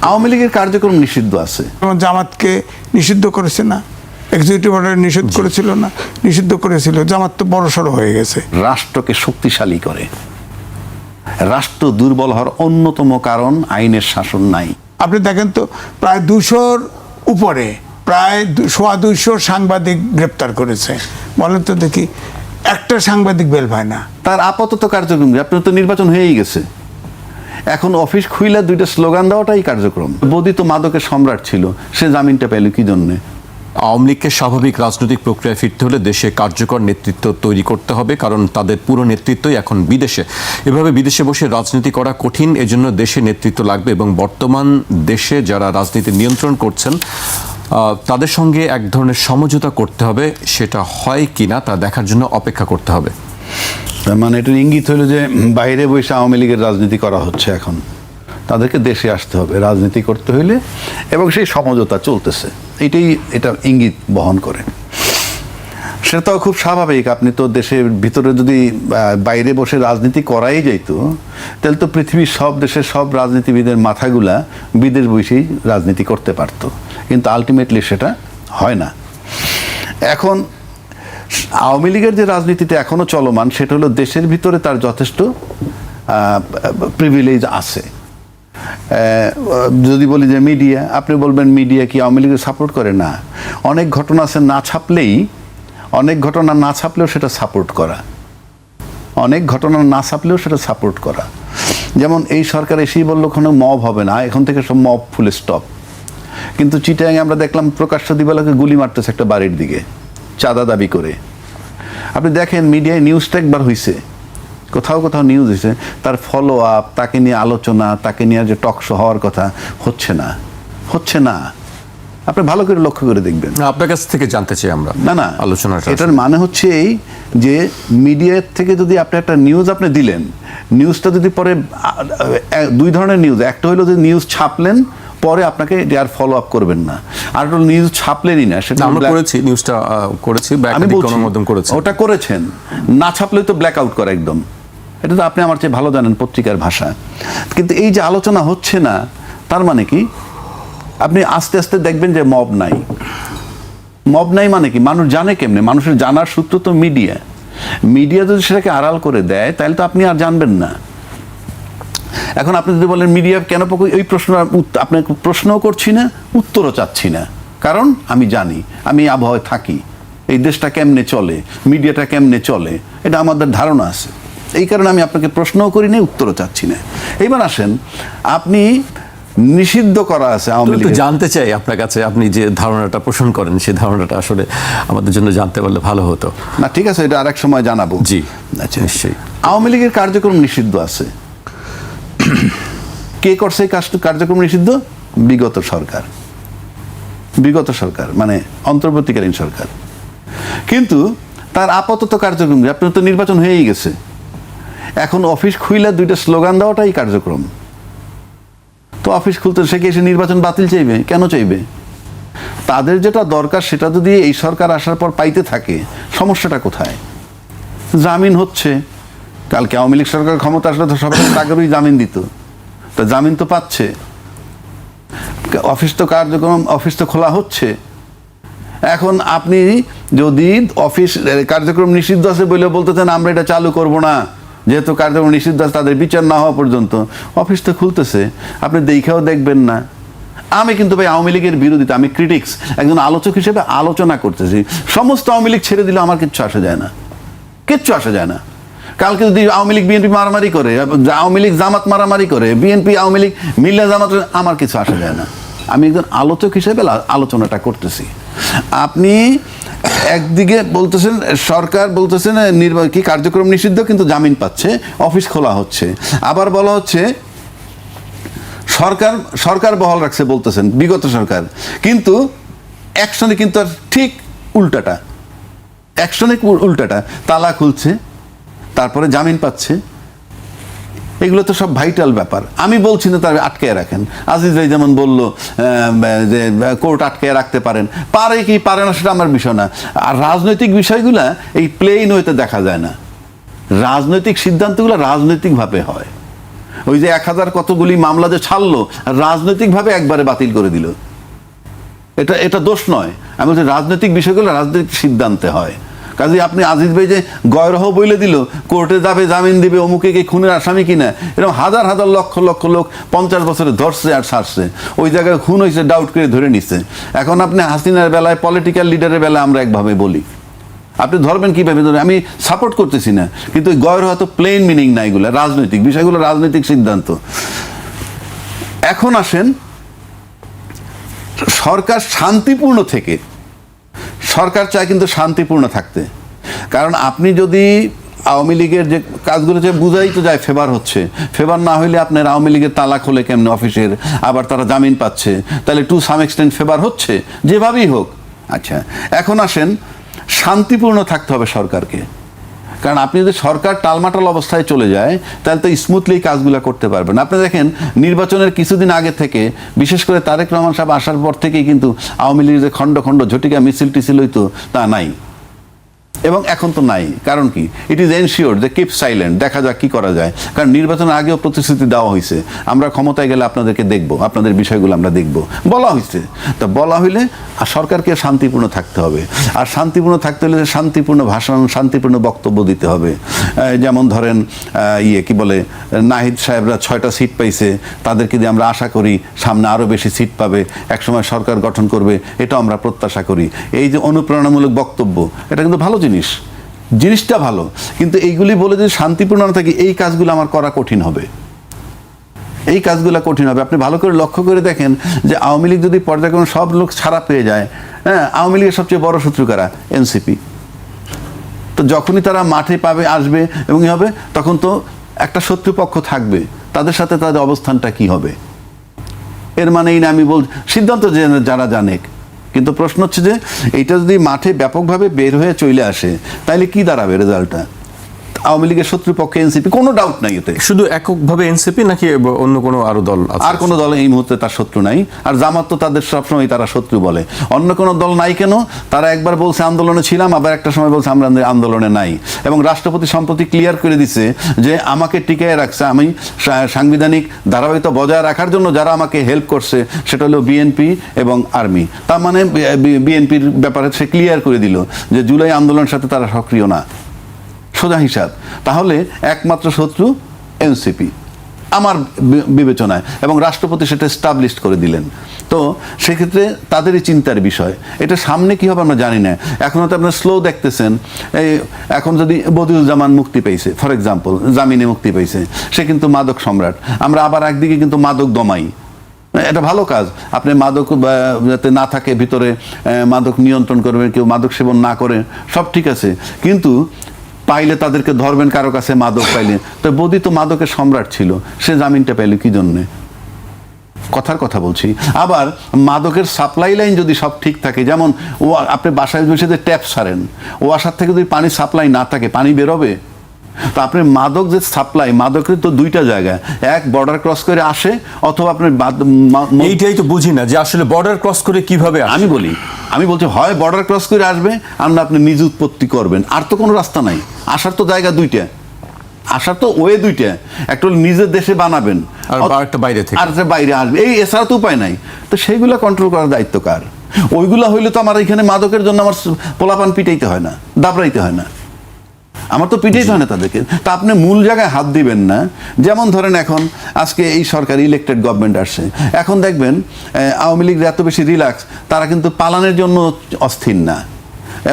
আওয়ামী লীগের কার্যক্রম নিষিদ্ধ আছে। জামাতকে নিষিদ্ধ করেছে না, এক্সিকিউটিভ অর্ডার নিষিদ্ধ করেছিল না, নিষিদ্ধ করেছিল। জামাত তো বড়সড় হয়ে গেছে। রাষ্ট্রকে শক্তিশালী করে। রাষ্ট্র দুর্বল হওয়ার অন্যতম কারণ আইনের শাসন নাই। আপনি দেখেন তো, প্রায় 200-র উপরে, প্রায় 200 সাংবাদিক গ্রেপ্তার করেছে। বলেন তো দেখি, একটা সাংবাদিক বেল পায় না। তার আপাতত কার্যক্রম, আপনার তো নির্বাচন হয়েই গেছে, এখন অফিস খুইলা দুইটা স্লোগান দেওয়াটাই কার্যক্রম। বদি তো মাদকের সম্রাট ছিল, সে জামিনটা পেল কি জন্যে? আওয়ামী লীগকে স্বাভাবিক রাজনৈতিক প্রক্রিয়ায় ফিরতে হলে দেশে কার্যকর নেতৃত্ব তৈরি করতে হবে, কারণ তাদের পুরো নেতৃত্বই এখন বিদেশে। এভাবে বিদেশে বসে রাজনীতি করা কঠিন, এজন্য দেশে নেতৃত্ব লাগবে এবং বর্তমান দেশে যারা রাজনীতি নিয়ন্ত্রণ করছেন তাদের সঙ্গে এক ধরনের সমঝোতা করতে হবে। সেটা হয় কিনা তা দেখার জন্য অপেক্ষা করতে হবে। মানে এটার ইঙ্গিত হলো যে বাইরে বসে আওয়ামী লীগের রাজনীতি করা হচ্ছে। এখন তাদেরকে দেশে আসতে হবে রাজনীতি করতে হইলে, এবং সেই সমঝোতা চলতেছে, এটা ইঙ্গিত বহন করে। সেটাও খুব স্বাভাবিক। আপনি তো দেশের ভিতরে যদি বাইরে বসে রাজনীতি করাই যাইতো, তাহলে তো পৃথিবীর সব দেশের সব রাজনীতিবিদের মাথাগুলা বিদেশ বসেই রাজনীতি করতে পারতো, কিন্তু আলটিমেটলি সেটা হয় না। এখন আওয়ামী লীগের যে রাজনীতিটা এখনো চলমান, সেটা হলো দেশের ভিতরে তার যথেষ্ট প্রিভিলেজ আছে। যদি বলি যে মিডিয়া, আপনি বলবেন মিডিয়া কি আওয়ামী লীগের সাপোর্ট করে? না, অনেক ঘটনা আছে অনেক ঘটনা না ছাপলেও সেটা সাপোর্ট করা, অনেক ঘটনা না ছাপলেও সেটা সাপোর্ট করা। যেমন এই সরকার এসেই বললো কোনো মব হবে না, এখন থেকে সব মব ফুল স্টপ। কিন্তু চিটাগাং আমরা দেখলাম প্রকাশ্য দিবালোকে গুলি মারতেছে একটা বাড়ির দিকে চাঁদা দাবি করে। আপনি দেখেন মিডিয়ায় নিউজটা একবার হয়েছে, কোথাও কোথাও নিউজ হয়েছে, তার ফলো আপ, তাকে নিয়ে আলোচনা, তাকে নিয়ে যে টক শো হওয়ার কথা হচ্ছে না। আপনি ভালো করে লক্ষ্য করে দেখবেন। আপনার কাছ থেকে জানতে চাই আমরা। না আলোচনাটা এটার মানে হচ্ছে এই যে মিডিয়ার থেকে যদি আপনি একটা নিউজ আপনি দিলেন, নিউজটা যদি পরে দুই ধরনের নিউজ, একটা হলো যে নিউজ ছাপলেন, পরে আপনাকে আর ফলো আপ করবেন না, আর নিউজ ছাপলেনই না, সেটা আমরা করেছি, নিউজটা করেছি, আমি গণমাধ্যম করেছে, ওটা করেছেন, না ছাপলে তো ব্ল্যাক আউট করা একদম। এটা তো আপনি আমার চেয়ে ভালো জানেন পত্রিকার ভাষা। কিন্তু এই যে আলোচনা হচ্ছে না, তার মানে কি? আপনি আস্তে আস্তে দেখবেন যে মব নাই মানে কি? মানুষ জানে কেমনে? মানুষের জানার সূত্র তো মিডিয়া যদি সেটাকে আড়াল করে দেয়, তাহলে তো আপনি আর জানবেন না। এখন আপনি যদি বলেন মিডিয়া কেন, এই প্রশ্ন আপনাকে প্রশ্নও করছি না, উত্তরও চাচ্ছি না, কারণ আমি জানি, আমি আবহাওয়ায় থাকি, এই দেশটা কেমনে চলে, মিডিয়াটা কেমনে চলে, এটা আমাদের ধারণা আছে। এই কারণে আমি আপনাকে প্রশ্নও করি না, উত্তরও চাচ্ছি না। এইবার আসেন, আপনি নিষিদ্ধ করা আছে আওয়ামী লীগ। জানতে চাই আপনার কাছে, আপনি যে ধারণাটা পোষণ করেন সেই ধারণাটা আসলে আমাদের জন্য জানতে পারলে ভালো হতো। না ঠিক আছে, এটা আরেক সময় জানাবো। জি আচ্ছা, নিশ্চয়ই। আওয়ামী লীগের কার্যক্রম নিষিদ্ধ আছে। কে করছে এই কার্যক্রম নিষিদ্ধ? বিগত সরকার, মানে অন্তর্বর্তীকালীন সরকার। কিন্তু তার আপাতত কার্যক্রম, আপনার তো নির্বাচন হয়েই গেছে, এখন অফিস খুইলা দুইটা স্লোগান দেওয়াটাই কার্যক্রম। তো অফিস খুলতে সে কি এসে নির্বাচন বাতিল চাইবে? কেন চাইবে? তাদের যেটা দরকার সেটা যদি এই সরকার আসার পর পাইতে থাকে, সমস্যাটা কোথায়? জামিন হচ্ছে, কালকে আওয়ামী লীগ সরকার ক্ষমতা আসলে তো সবাই টাকারই জামিন দিত, তা জামিন তো পাচ্ছে, অফিস তো খোলা হচ্ছে। এখন আপনি যদি অফিস কার্যক্রম নিষিদ্ধ আছে বলে বলতেছেন আমরা এটা চালু করব না, যেহেতু কার্যক্রম নিষিদ্ধ আছে, তাদের বিচার না হওয়া পর্যন্ত অফিস তো খুলতেছে, আপনি দেখেও দেখবেন না। আমি কিন্তু ভাই আওয়ামী লীগের বিরোধিতা, আমি ক্রিটিক্স, একজন আলোচক হিসেবে আলোচনা করতেছি। সমস্ত আওয়ামী লীগ ছেড়ে দিলে আমার কিচ্ছু আসা যায় না। কালকে যদি আওয়ামী লীগ বিএনপি মারামারি করে, আওয়ামী লীগ জামাত মারামারি করে, বিএনপি আওয়ামী লীগ মিল্লা জামাত, আমার কিছু আসা যায় না। আমি একজন আলোচক হিসেবে আলোচনাটা করতেছি। আপনি একদিকে বলতেছেন, সরকার বলতেছেন কি কার্যক্রম নিষিদ্ধ, কিন্তু জামিন পাচ্ছে, অফিস খোলা হচ্ছে। আবার বলা হচ্ছে সরকার বহাল রাখছে বলতেছেন, বিগত সরকার, কিন্তু অ্যাকশনে কিন্তু আর ঠিক উল্টাটা, তালা খুলছে, তারপরে জামিন পাচ্ছে। এগুলো তো সব ভাইটাল ব্যাপার। আমি বলছি না তার আটকায় রাখেন। আজিজ ভাই যেমন বললো যে কোর্ট আটকায় রাখতে পারেন, পারে কি পারে না সেটা আমার বিষয় না। আর রাজনৈতিক বিষয়গুলা এই প্লেন ওয়েতে দেখা যায় না। রাজনৈতিক সিদ্ধান্তগুলো রাজনৈতিকভাবে হয়, ওই যে 1000 কতগুলি মামলা যে ছাড়লো, রাজনৈতিকভাবে একবারে বাতিল করে দিল। এটা দোষ নয়, আমি বলছি রাজনৈতিক বিষয়গুলো রাজনৈতিক সিদ্ধান্তে হয়। কাজে আপনি আজিজ ভাই যে গয়রহ বইলে দিল, কোর্টে যাবে, জামিন দিবে, অমুকে কি খুনের আসামি কিনা, এরকম হাজার হাজার লক্ষ লক্ষ লোক 50 বছরে ধরছে আর ছাড়ছে, ওই জায়গায় খুন হয়েছে ডাউট করে ধরে নিচ্ছে। এখন আপনি হাসিনার বেলায়, পলিটিক্যাল লিডারের বেলায় আমরা একভাবে বলি, আপনি ধরবেন কিভাবে ধরবেন? আমি সাপোর্ট করতেছি না, কিন্তু ওই গয়রহ তো প্লেন মিনিং না, এগুলো রাজনৈতিক বিষয়গুলো, রাজনৈতিক সিদ্ধান্ত। এখন আসেন সরকার শান্তিপূর্ণ থেকে, সরকার চায় কিন্তু শান্তিপূর্ণ থাকতে। কারণ আপনি যদি আওয়ামী লীগের যে কাজগুলো যে বুঝাই তো যায় ফেভার হচ্ছে, ফেভার না হইলে আপনার আওয়ামী লীগের তালা খোলে কেমনে অফিসের, আবার তারা জামিন পাচ্ছে, তাহলে টু সাম এক্সটেন্ট ফেভার হচ্ছে, যেভাবেই হোক। আচ্ছা, এখন আসেন শান্তিপূর্ণ থাকতে হবে সরকারকে। কারণ আপনি যদি সরকার টালমাটাল অবস্থায় চলে যায়, তাহলে তো স্মুথলি কাজগুলো করতে পারবেন। আপনি দেখেন নির্বাচনের কিছুদিন আগে থেকে, বিশেষ করে তারেক রহমান সাহেব আসার পর থেকেই কিন্তু আওয়ামী লীগের যে খণ্ড খণ্ড ঝটিকা মিছিল টিছিল হইতো, তা নাই, এবং এখন তো নাই। কারণ কি? ইট ইজ এনশিওর যে কিপ সাইলেন্ট, দেখা যাক কি করা যায়। কারণ নির্বাচনের আগেও প্রতিশ্রুতি দেওয়া হয়েছে, আমরা ক্ষমতায় গেলে আপনাদেরকে দেখব, আপনাদের বিষয়গুলো আমরা দেখব, বলা হয়েছে। তা বলা হইলে আর সরকারকে শান্তিপূর্ণ থাকতে হবে, আর শান্তিপূর্ণ থাকতে হলে শান্তিপূর্ণ ভাষণ, শান্তিপূর্ণ বক্তব্য দিতে হবে। যেমন ধরেন কি বলে, নাহিদ সাহেবরা 6টা সিট পাইছে, তাদেরকে দিয়ে আমরা আশা করি সামনে আরও বেশি সিট পাবে, একসময় সরকার গঠন করবে, এটাও আমরা প্রত্যাশা করি। এই যে অনুপ্রেরণামূলক বক্তব্য, এটা কিন্তু ভালো জিনিসটা ভালো, কিন্তু এইগুলি বলে যদি শান্তিপূর্ণ না থাকে, এই কাজগুলো আমার করা কঠিন হবে, এই কাজগুলো কঠিন হবে। আপনি ভালো করে লক্ষ্য করে দেখেন যে আওয়ামী লীগ যদি পর্যায়ক্রমে সব লোক ছাড়া পেয়ে যায়, হ্যাঁ, আওয়ামী লীগের সবচেয়ে বড় শত্রু কারা? এনসিপি। তো যখনই তারা মাঠে পাবে, আসবে এবং হবে, তখন তো একটা শত্রুপক্ষ থাকবে, তাদের সাথে তাদের অবস্থানটা কি হবে? এর মানে এই না আমি বল, সিদ্ধান্ত যারা জানেক, কিন্তু প্রশ্ন হচ্ছে যে এইটা যদি মাঠে ব্যাপকভাবে বের হয়ে চলে আসে, তাহলে কি দাঁড়াবে রেজাল্টটা? আওয়ামী লীগের শত্রুপক্ষে এনসিপি, কোনো ডাউট নাই এতে। শুধু এককভাবে এনসিপি নাকি অন্য কোনো আরো দল আছে? আর কোনো দল এই মুহূর্তে তার শত্রু নাই। আর জামাত তো তাদের সবসময় তারা শত্রু বলে। অন্য কোনো দল নাই কেন? তারা একবার বলছে আন্দোলনে ছিলাম, আবার একটা সময় বলছে আমরা আন্দোলনে নাই। এবং রাষ্ট্রপতি সম্প্রতি ক্লিয়ার করে দিছে যে আমাকে টিকায় রাখছে, আমি সাংবিধানিক ধারাবাহিকতা বজায় রাখার জন্য যারা আমাকে হেল্প করছে সেটা হলো বিএনপি এবং আর্মি। তার মানে বিএনপির ব্যাপারে সে ক্লিয়ার করে দিল যে জুলাই আন্দোলনের সাথে তারা সক্রিয় না, সোজা হিসাব। তাহলে একমাত্র শত্রু এনসিপি আমার বিবেচনায়, এবং রাষ্ট্রপতি সেটা এস্টাবলিশ করে দিলেন। তো সেক্ষেত্রে তাদেরই চিন্তার বিষয়। এটা সামনে কি হবে আমরা জানি না। এখনও তো আপনার স্লো দেখতেছেন। এই এখন যদি বদিউজ্জামান মুক্তি পেয়েছে, ফর এক্সাম্পল, জামিনে মুক্তি পেয়েছে, সে কিন্তু মাদক সম্রাট। আমরা আবার একদিকে কিন্তু মাদক দমাই, এটা ভালো কাজ। আপনি মাদক যাতে না থাকে ভিতরে, মাদক নিয়ন্ত্রণ করবেন, কেউ মাদক সেবন না করে, সব ঠিক আছে। কিন্তু পাইলে তাদেরকে ধরবেন, কারো কাছে মাদক পাইলে। তো বদি তো মাদকের সম্রাট ছিল, সে জামিনটা পাইলে কি জন্যে? কথার কথা বলছি। আবার মাদকের সাপ্লাই লাইন যদি সব ঠিক থাকে, যেমন ও আপনি বাসায় বসে যে ট্যাপ সারেন, ও আসার থেকে যদি পানি সাপ্লাই না থাকে, পানি বেরোবে? তো আপনি মাদক যে সাপ্লাই, মাদকের তো দুইটা জায়গায়, এক বর্ডার ক্রস করে আসে, অথবা আপনি এইটাই তো বুঝি না যে আসলে বর্ডার ক্রস করে কিভাবে আসে। আমি বলছি হয় বর্ডার ক্রস করে আসবে, আর না আপনি নিজ উৎপত্তি করবেন। আর তো কোনো রাস্তা নাই। আসার তো জায়গা দুইটা, আসার তো ওয়ে দুইটা। একটা নিজের দেশে বানাবেন, আর একটা বাইরে থেকে, আর একটা বাইরে আসবে, এই এছাড়া তো উপায় নাই। তো সেইগুলো কন্ট্রোল করার দায়িত্ব কার? ওইগুলো হইলে তো আমার এখানে মাদকের জন্য আমার পোলাপান পিটাইতে হয় না, দাবড়াইতে হয় না, আমার তো পিটাইতে হয় না তাদেরকে। তা আপনি মূল জায়গায় হাত দিবেন না। যেমন ধরেন এখন আজকে এই সরকার ইলেক্টেড গভর্নমেন্ট আসছে, এখন দেখবেন আওয়ামী লীগ এত বেশি রিল্যাক্স, তারা কিন্তু পালানোর জন্য অস্থির না।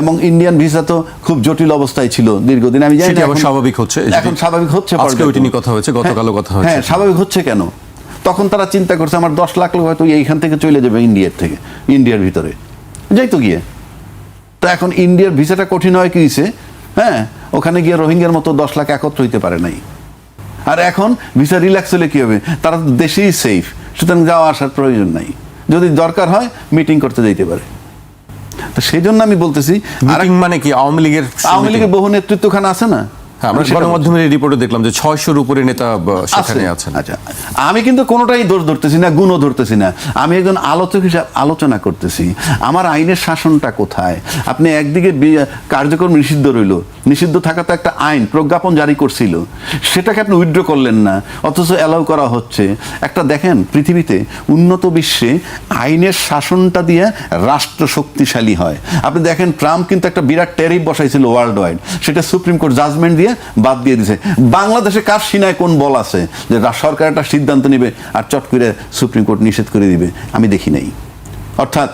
এবং ইন্ডিয়ান ভিসা তো খুব জটিল অবস্থায় ছিল দীর্ঘদিন। আমি জানি না স্বাভাবিক হচ্ছে, এখন স্বাভাবিক হচ্ছে। আজকে ওইটা নিয়ে কথা হয়েছে, গতকালও কথা হয়েছে। হ্যাঁ, স্বাভাবিক হচ্ছে কেন? তখন তারা চিন্তা করছে আমার 10 লাখ লোক হয়তো এইখান থেকে চলে যাবে ইন্ডিয়ার ভিতরে যাইতো গিয়ে। তো এখন ইন্ডিয়ার ভিসাটা কঠিন হয় কি হয়েছে? হ্যাঁ, ওখানে গিয়ে রোহিঙ্গার মতো 10 লাখ একত্র হইতে পারে নাই। আর এখন ভিসা রিল্যাক্স হলে কি হবে? তারা তো দেশেই সেফ, সুতরাং যাওয়া আসার প্রয়োজন নাই। যদি দরকার হয় মিটিং করতে যেতে পারে। তো সেই জন্য আমি বলতেছি, মানে কি আওয়ামী লীগের বহু নেতৃত্বখানা আছে না, হ্যাঁ, আমরা আমি সেটা গণমাধ্যমের রিপোর্টে দেখলাম যে 600-র উপরে নেতা সেখানে আছেন। আচ্ছা, আমি কিন্তু কোনোটাই দোষ ধরতেছি না, গুণও ধরতেছি না, আমি একজন আলোচক হিসাবে আলোচনা করতেছি আমার আইনের শাসনটা কোথায়। আপনি একদিকে কার্যক্রম নিষিদ্ধ রইল, নিষিদ্ধ থাকা তো একটা আইন, প্রজ্ঞাপন জারি করছিল, সেটাকে আপনি উইথড্র করলেন না, অথচ অ্যালাউ করা হচ্ছে। একটা দেখেন, পৃথিবীতে উন্নত বিশ্বে আইনের শাসনটা দিয়ে রাষ্ট্র শক্তিশালী হয়। আপনি দেখেন ট্রাম্প কিন্তু একটা বিরাট ট্যারিফ বসাইছিল ওয়ার্ল্ড ওয়াইড, সেটা সুপ্রিম কোর্ট জাজমেন্ট দিয়ে বাদ দিয়ে দিছে। বাংলাদেশে কার সিনায় কোন বল আছে যে সরকার একটা সিদ্ধান্ত নেবে আর চট করে সুপ্রিম কোর্ট নিষেধ করে দিবে? আমি দেখি নাই। অর্থাৎ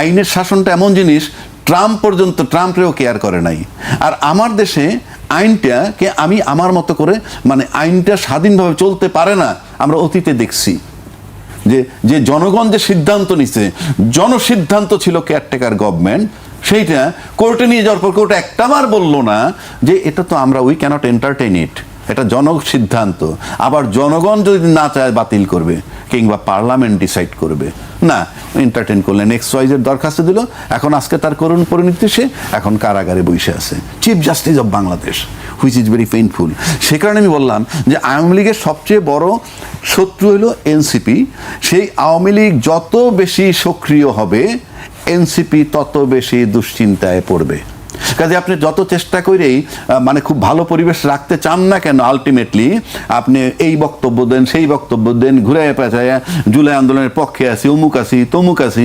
আইনের শাসনটা এমন জিনিস, ট্রাম্প পর্যন্ত ট্রাম্পরেও কেয়ার করে নাই। আর আমার দেশে আইনটাকে আমি আমার মতো করে, মানে আইনটা স্বাধীনভাবে চলতে পারে না। আমরা অতীতে দেখছি যে জনগণ যে সিদ্ধান্ত নিছে, জনসিদ্ধান্ত ছিল কেয়ারটেকার গভর্নমেন্ট, সেইটা কোর্টে নিয়ে যাওয়ার পর কোর্ট একটাবার বললো না যে এটা তো আমরা উই ক্যানট এন্টারটেইন ইট, এটা জনসিদ্ধান্ত। আবার জনগণ যদি না চায় বাতিল করবে, কিংবা পার্লামেন্ট ডিসাইড করবে, না এন্টারটেইন করলেন, এক্সওয়াইজের দরখাস্ত দিল, এখন আজকে তার করুণ পরিণতি, সে এখন কারাগারে বসে আছে, chief justice of Bangladesh, which is very painful. সে কারণে আমি বললাম যে আওয়ামী লীগের সবচেয়ে বড় শত্রু হলো এনসিপি। সেই আওয়ামী লীগ যত বেশি সক্রিয় হবে, এনসিপি তত বেশি দুশ্চিন্তায় পড়বে। কাজে আপনি যত চেষ্টা করেই মানে খুব ভালো পরিবেশ রাখতে চান না কেন, আলটিমেটলি আপনি এই বক্তব্য দেন, সেই বক্তব্য দেন, ঘুরে পেঁচায় জুলাই আন্দোলনের পক্ষে আছি, অমুক আছি, তমুক আছি,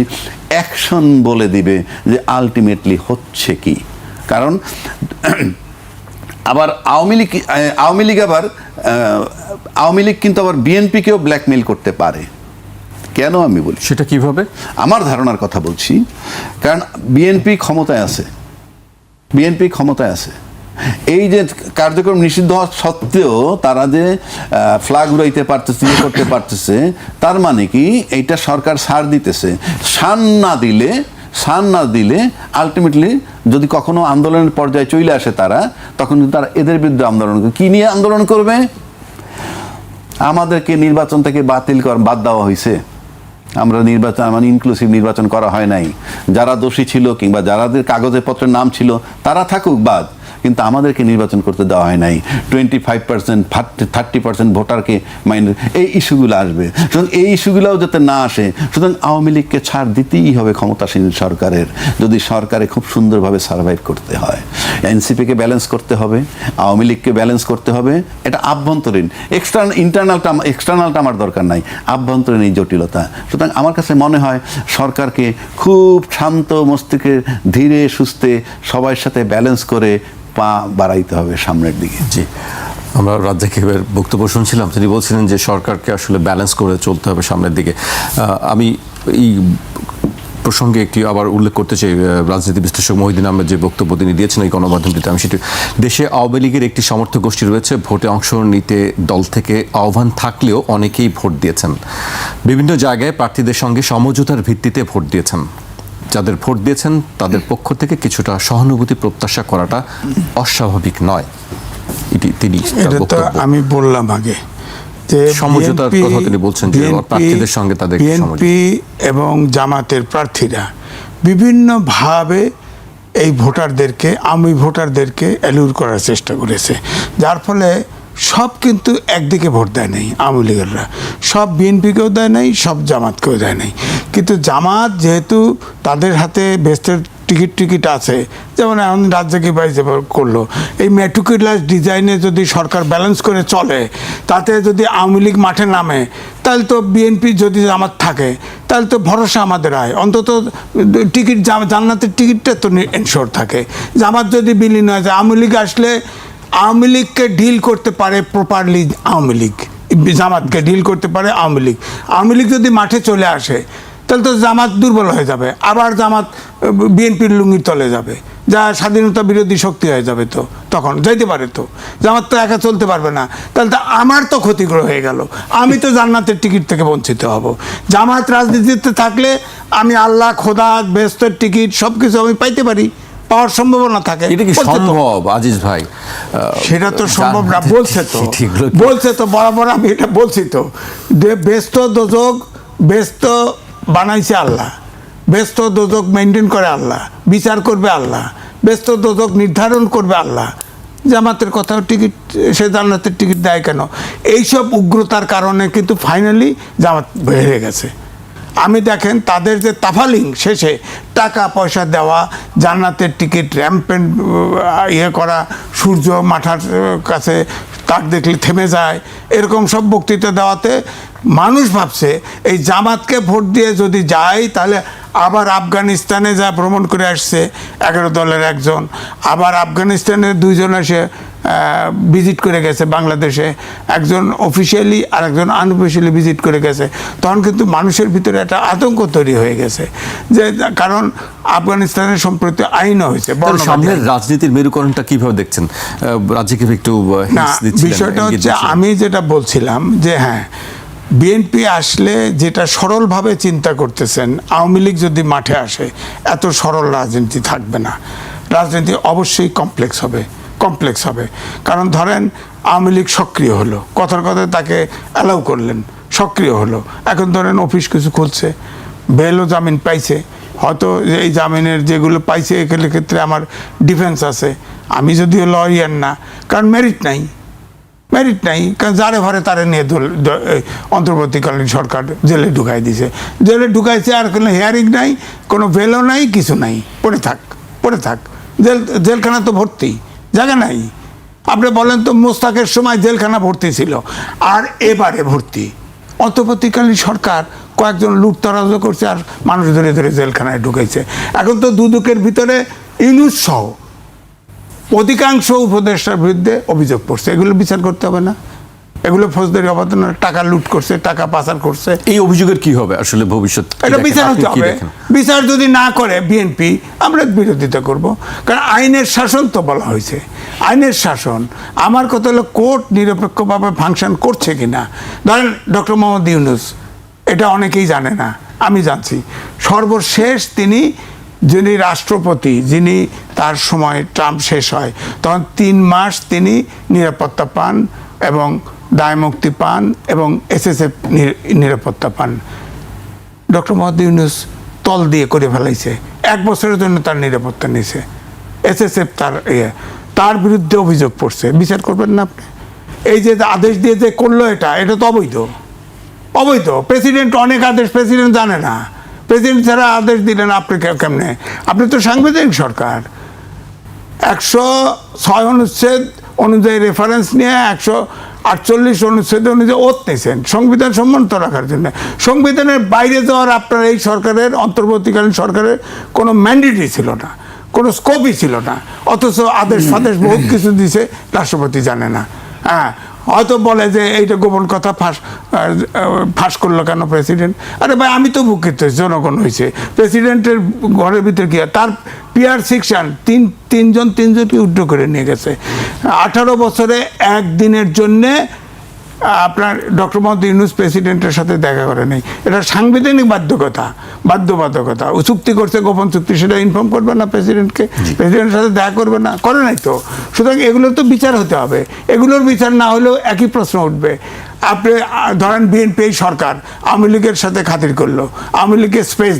অ্যাকশন বলে দিবে যে আলটিমেটলি হচ্ছে কি। কারণ আবার আওয়ামী লীগ কিন্তু আবার বিএনপিকেও ব্ল্যাকমেইল করতে পারে। কেন আমি বলি, সেটা কিভাবে? আমার ধারণার কথা বলছি। কারণ বিএনপি ক্ষমতায় আছে, এই যে কার্যক্রম নিষিদ্ধ হওয়া সত্ত্বেও তারা যে ফ্ল্যাগ উড়াইতে পারতেছে, করতে পারতেছে, তার মানে কি এইটা সরকার ছাড় দিতেছে। ছাড় না দিলে আলটিমেটলি যদি কখনো আন্দোলনের পর্যায়ে চলে আসে তারা, তখন কিন্তু তারা এদের বিরুদ্ধে আন্দোলন করবে। কি নিয়ে আন্দোলন করবে? আমাদেরকে নির্বাচন থেকে বাদ দেওয়া হয়েছে, আমরা নির্বাচন, মানে ইনক্লুসিভ নির্বাচন করা হয় নাই, যারা দোষী ছিল কিংবা যারাদের কাগজে পত্রের নাম ছিল তারা থাকুক বাদ, কিন্তু আমাদেরকে নির্বাচন করতে দেওয়া হয় নাই। 25%, 30% ভোটারকে মাইন্ড, এই ইস্যুগুলো আসবে। সুতরাং এই ইস্যুগুলোও যাতে না আসে, সুতরাং আওয়ামী লীগকে ছাড় দিতেই হবে ক্ষমতাসীন সরকারের, যদি সরকারে খুব সুন্দরভাবে সার্ভাইভ করতে হয়। এনসিপিকে ব্যালেন্স করতে হবে, আওয়ামী লীগকে ব্যালেন্স করতে হবে। এটা আভ্যন্তরীণ, এক্সটার্নালটা আমার দরকার নাই, আভ্যন্তরীণ এই জটিলতা। সুতরাং আমার কাছে মনে হয় সরকারকে খুব শান্ত মস্তিষ্কে, ধীরে সুস্থে সবার সাথে ব্যালেন্স করে পা বাড়াইতে হবে সামনের দিকে। জি, আমরা রাজ্জাকের বক্তব্য শুনছিলাম, তিনি বলছিলেন যে সরকারকে আসলে ব্যালেন্স করে চলতে হবে সামনের দিকে। আমি এই প্রসঙ্গে একটি আবার উল্লেখ করতে চাই, রাজনীতি বিশ্লেষক মহিউদ্দিন আহমেদ যে বক্তব্য তিনি দিয়েছেন এই গণমাধ্যমটিতে, আমি সেটি, দেশে আওয়ামী লীগের একটি সমর্থক গোষ্ঠী রয়েছে, ভোটে অংশ নিতে দল থেকে আহ্বান থাকলেও অনেকেই ভোট দিয়েছেন, বিভিন্ন জায়গায় প্রার্থীদের সঙ্গে সমঝোতার ভিত্তিতে ভোট দিয়েছেন। যাদের ভোট দিয়েছেন তাদের পক্ষ থেকে কিছুটা সহানুভূতি প্রত্যাশা করাটা অস্বাভাবিক নয়। আমি বললাম আগে যে সমঝোতার কথা তিনি বলছেন যে প্রার্থীদের সঙ্গে তাদের বিএনপি এবং জামাতের প্রার্থীরা বিভিন্নভাবে এই ভোটারদেরকে, আওয়ামী ভোটারদেরকে অ্যালুর করার চেষ্টা করেছে, যার ফলে সব কিন্তু একদিকে ভোট দেয় নাই। আওয়ামী লীগেররা সব বিএনপিকেও দেয় নাই, সব জামাতকেও দেয় নাই। কিন্তু জামাত যেহেতু তাদের হাতে বেস্টের টিকিট আছে, যেমন এখন রাজ্জাকি ভাই যে করলো, এই মেট্রিকুলাস ডিজাইনে যদি সরকার ব্যালেন্স করে চলে, তাতে যদি আওয়ামী লীগ মাঠে নামে, তাহলে তো বিএনপি যদি জামাত থাকে, তাহলে তো ভরসা আমাদের হয়, অন্তত টিকিট, জান্নাতের টিকিটটা তো এনশোর থাকে। জামাত যদি বিলীন হয়ে যায়, আওয়ামী লীগ আসলে আওয়ামী লীগকে ডিল করতে পারে প্রপারলি, আওয়ামী লীগ জামাতকে ডিল করতে পারে আওয়ামী লীগ। আওয়ামী লীগ যদি মাঠে চলে আসে, তাহলে তো জামাত দুর্বল হয়ে যাবে, আবার জামাত বিএনপির লুঙ্গির তলে যাবে, যা স্বাধীনতা বিরোধী শক্তি হয়ে যাবে। তো তখন যাইতে পারে, তো জামাত তো একা চলতে পারবে না, তাহলে তো আমার তো ক্ষতিগ্রস্ত হয়ে গেল, আমি তো জান্নাতের টিকিট থেকে বঞ্চিত হব। জামাত রাজনীতিতে থাকলে আমি আল্লাহ, খোদা, বেহেশতের টিকিট সব কিছু আমি পাইতে পারি, পাওয়ার সম্ভাবনা থাকে। এটা কি সম্ভব আজিজ ভাই? সেটা তো সম্ভব না, বলছে তো বরাবর, আমি এটা বলছি তো, বেহেশত দোজখ, বেহেশত বানাইছে আল্লাহ, বেহেশত দোজখ মেনটেন করে আল্লাহ, বিচার করবে আল্লাহ, বেহেশত দোজখ নির্ধারণ করবে আল্লাহ। জামাতের কথাও টিকিট, সে জান্নাতের টিকিট দেয় কেন? এইসব উগ্রতার কারণে কিন্তু ফাইনালি জামাত হেরে গেছে। আমি দেখেন তাদের যে তাফালিং শেষে টাকা পয়সা দেওয়া, জান্নাতের টিকিট র্যাম্পেন্ট ইয়ে করা, সূর্য মাথার কাছে তাক দেখলে থেমে যায়, এরকম সব বক্তৃতা দেওয়াতে মানুষ ভাবছে এই জামাতকে ভোট দিয়ে যদি যায় তাহলে আবার আফগানিস্তানে যা ভ্রমণ করে আসছে 11 দলের একজন, আবার আফগানিস্তানে 2 জন এসে ভিজিট করে গেছে বাংলাদেশে, একজন অফিসিয়ালি আর একজন আনঅফিসিয়ালি ভিজিট করে গেছে। তখন কিন্তু মানুষের ভিতরে একটা আতঙ্ক তৈরি হয়ে গেছে, যে কারণ আফগানিস্তানের সম্প্রতি আইনও হয়েছে। সামনের রাজনীতির মেরুকরণটা কিভাবে দেখছেন? রাজ্যকে একটু না, বিষয়টা হচ্ছে আমি যেটা বলছিলাম যে হ্যাঁ, বিএনপি আসলে যেটা সরলভাবে চিন্তা করতেছেন, আওয়ামী লীগ যদি মাঠে আসে এত সরল রাজনীতি থাকবে না, রাজনীতি অবশ্যই কমপ্লেক্স হবে। কারণ ধরেন আওয়ামী লীগ সক্রিয় হলো, কথার কথায় তাকে অ্যালাউ করলেন, সক্রিয় হলো, এখন ধরেন অফিস কিছু খুলছে, বেলও জামিন পাইছে, হয়তো এই জামিনের যেগুলো পাইছে এগুলোর ক্ষেত্রে আমার ডিফেন্স আছে, আমি যদিও লয়ার না, কারণ মেরিট নাই, কারণ যারে ঘরে তারে নিয়ে অন্তর্বর্তীকালীন সরকার জেলে ঢুকাই দিছে, জেলে ঢুকাইছে, আর কোনো হিয়ারিং নাই, কোনো বেলও নাই, কিছু নাই, পড়ে থাক। জেলখানা তো ভর্তি, জায়গা নাই। আপনি বলেন তো মোস্তাকের সময় জেলখানা ভর্তি ছিল, আর এবারে ভর্তি। অন্তর্বর্তীকালীন সরকার কয়েকজন লুটতরাজ করছে আর মানুষ ধরে ধরে জেলখানায় ঢুকাইছে। এখন তো দুদকের ভিতরে ইউনূস সহ অধিকাংশ উপদেষ্টার বিরুদ্ধে অভিযোগ পড়ছে, এগুলো বিচার করতে হবে না? এগুলো ফৌজদারি অপরাধ, টাকা লুট করছে, টাকা পাচার করছে। এই অভিযোগের কি হবে আসলে ভবিষ্যৎ? এটা বিচার হতে হবে। বিচার যদি না করে বিএনপি, আমরা বিরোধিতা করব, কারণ আইনের শাসন তো বলা হয়েছে, আইনের শাসন। আমার কথা হলো কোর্ট নিরপেক্ষভাবে ফাংশন করছে কিনা। ধরেন ডক্টর মোহাম্মদ ইউনূস, এটা অনেকেই জানে না, আমি জানছি, সর্বশেষ যিনি রাষ্ট্রপতি, যিনি তার সময় ট্রাম্প শেষ হয় তখন 3 মাস তিনি নিরাপত্তা পান এবং দায়মুক্তি পান এবং SSF নিরাপত্তা পান। ডক্টর মোহাম্মদ ইউনূস তল দিয়ে করে ফেলাইছে, 1 বছরের জন্য তার নিরাপত্তা নিয়েছে, SSF তার বিরুদ্ধে অভিযোগ পড়ছে। বিচার করবেন না আপনি? এই যে আদেশ দিয়ে যে করলো, এটা তো অবৈধ। প্রেসিডেন্ট অনেক আদেশ প্রেসিডেন্ট জানে না, প্রেসিডেন্ট ছাড়া আদেশ দিলেন আপনি কেমনে? আপনি তো সাংবিধানিক সরকার। 106 অনুচ্ছেদ অনুযায়ী রেফারেন্স নিয়ে 148 অনুচ্ছেদ অনুযায়ী ওত নিয়েছেন সংবিধান সম্মানিত রাখার জন্য। সংবিধানের বাইরে যাওয়ার আপনার এই সরকারের, অন্তর্বর্তীকালীন সরকারের কোনো ম্যান্ডেটই ছিল না, কোনো স্কোপই ছিল না, অথচ আদেশ ফাদেশ বহুত কিছু দিছে, রাষ্ট্রপতি জানে না। হ্যাঁ, হয়তো বলে যে এইটা গোপন কথা ফাঁস করলো কেন প্রেসিডেন্ট? আরে ভাই, আমি তো ভুক্ত, জনগণ হয়েছে, প্রেসিডেন্টের ঘরের ভিতরে কি তার PR সেকশন তিনজনকে উড্র করে নিয়ে গেছে। 18 বছরে একদিনের জন্যে আপনার ডক্টর মোহাম্মদ ইউনূস প্রেসিডেন্টের সাথে দেখা করে নেই, এটা সাংবিধানিক বাধ্যবাধকতা। ও চুক্তি করছে, গোপন চুক্তি, সেটা ইনফর্ম করবে না প্রেসিডেন্টকে, প্রেসিডেন্টের সাথে দেখা করবে না, করে নাই তো। সুতরাং এগুলোর তো বিচার হতে হবে, এগুলোর বিচার না হলেও একই প্রশ্ন উঠবে। আপনি ধরেন বিএনপি সরকার আওয়ামী লীগের সাথে খাতির করলো, আওয়ামী লীগকে স্পেস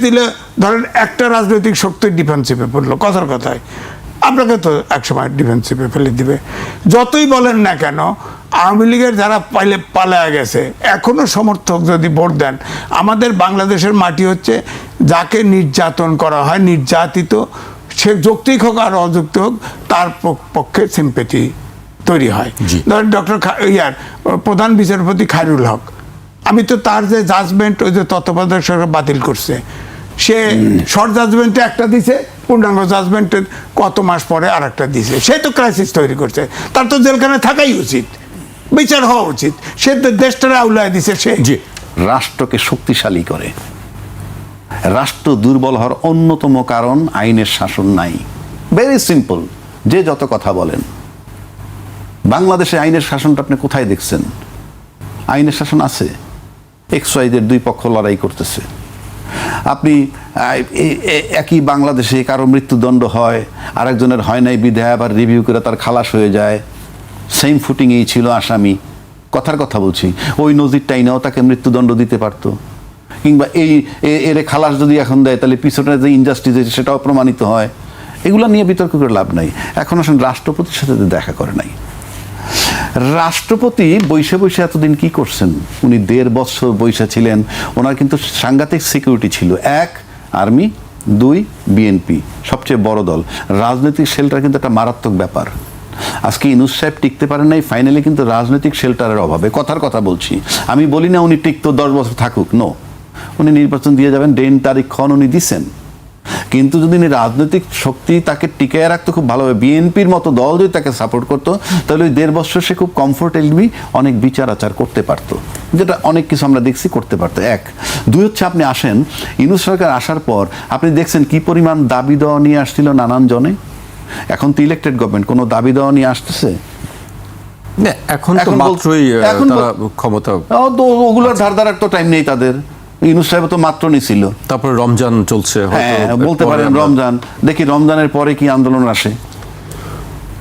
দিলে ধরেন একটা রাজনৈতিক শক্তি ডিফেন্সিভে পড়লো, কথার কথায় আপনাকে তো একসময় ডিফেন্সিভে ফেলে দিবে। যতই বলেন না কেন, আওয়ামী লীগের যারা পালায়া গেছে এখনো সমর্থক যদি ভোট দেন, আমাদের বাংলাদেশের মাটি হচ্ছে যাকে নির্যাতন করা হয়, নির্যাতিত, সে যৌক্তিক হোক আর অযৌক্তিক হোক, তার পক্ষে সিম্পেথি তৈরি হয়। ধরেন প্রধান বিচারপতি খায়রুল হক, আমি তো তার যে জাজমেন্ট, ওই যে তত্ত্বাবধায়ক সরকার বাতিল করছে, সে শর্ট জাজমেন্টে একটা দিছে, পূর্ণাঙ্গ জাজমেন্টে কত মাস পরে আর একটা দিছে। সে তো ক্রাইসিস তৈরি করছে, তার তো জেলখানায় থাকাই উচিত, বিচার হওয়া উচিত। সে তো দেশটারে আউলায় দিছে। সে রাষ্ট্রকে শক্তিশালী করে। রাষ্ট্র দুর্বল হওয়ার অন্যতম কারণ আইনের শাসন নাই। Very simple. যে যত কথা বলেন, বাংলাদেশে আইনের শাসনটা আপনি কোথায় দেখছেন? আইনের শাসন আছে, XYZ 2 পক্ষ লড়াই করতেছে। আপনি একই বাংলাদেশে কারো মৃত্যুদণ্ড হয়, আরেকজনের হয় নাই বিধায় আবার রিভিউ করে তার খালাস হয়ে যায়, সেম ফুটিংয়েই ছিল আসামি। কথার কথা বলছি, ওই নজিরটাই নাও তাকে মৃত্যুদণ্ড দিতে পারতো, কিংবা এর খালাস যদি এখন দেয় তাহলে পিছনে যে ইনজাস্টিস সেটাও প্রমাণিত হয়। এগুলো নিয়ে বিতর্ক করে লাভ নাই। এখন আসেন রাষ্ট্রপতির সাথে তো দেখা করে নাই। রাষ্ট্রপতি বৈশে বৈশে এতদিন কি করছেন? উনি 1.5 বছর বৈশা ছিলেন। ওনার কিন্তু সাংঘাতিক সিকিউরিটি ছিল। 1 আর্মি, 2 বিএনপি, সবচেয়ে বড় দল। রাজনৈতিক শেল্টার কিন্তু একটা মারাত্মক ব্যাপার। আজকে ইউনূস সাহেব টিকতে পারেন নাই, ফাইনালি কিন্তু রাজনৈতিক শেল্টারের অভাবে। কথার কথা বলছি, আমি বলি না উনি টিকতো 10 বছর থাকুক, নো, উনি নির্বাচন দিয়ে যাবেন, ডেন তারিখ খন উনি দিছেন। কিন্তু যদি রাজনৈতিক শক্তি তাকে টিকায় রাখতো খুব ভালোভাবে, বিএনপির মতো দল যদি তাকে সাপোর্ট করতো, তাহলে ওই 1.5 বছর সে খুব কমফোর্টেবলি অনেক বিচার আচার করতে পারতো, যেটা অনেক কিছু আমরা দেখছি করতে পারতো। 1, 2 হচ্ছে আপনি আসেন, ইউনূস সরকার আসার পর আপনি দেখছেন কি পরিমাণ দাবি দেওয়া নিয়ে আসছিল নানান জনে। এখন তো ইলেক্টেড গভর্নমেন্ট, কোনো দাবি দেওয়া নিয়ে আসতেছে? এখন তো মাত্রই তারা ক্ষমতা, তো ওগুলোর ধার তো টাইম নেই তাদের। ইউনূস সাহেব তো মাত্র নিছিল, তারপরে রমজান চলছে, হ্যাঁ বলতে পারেন রমজান, দেখি রমজানের পরে কি আন্দোলন আসে।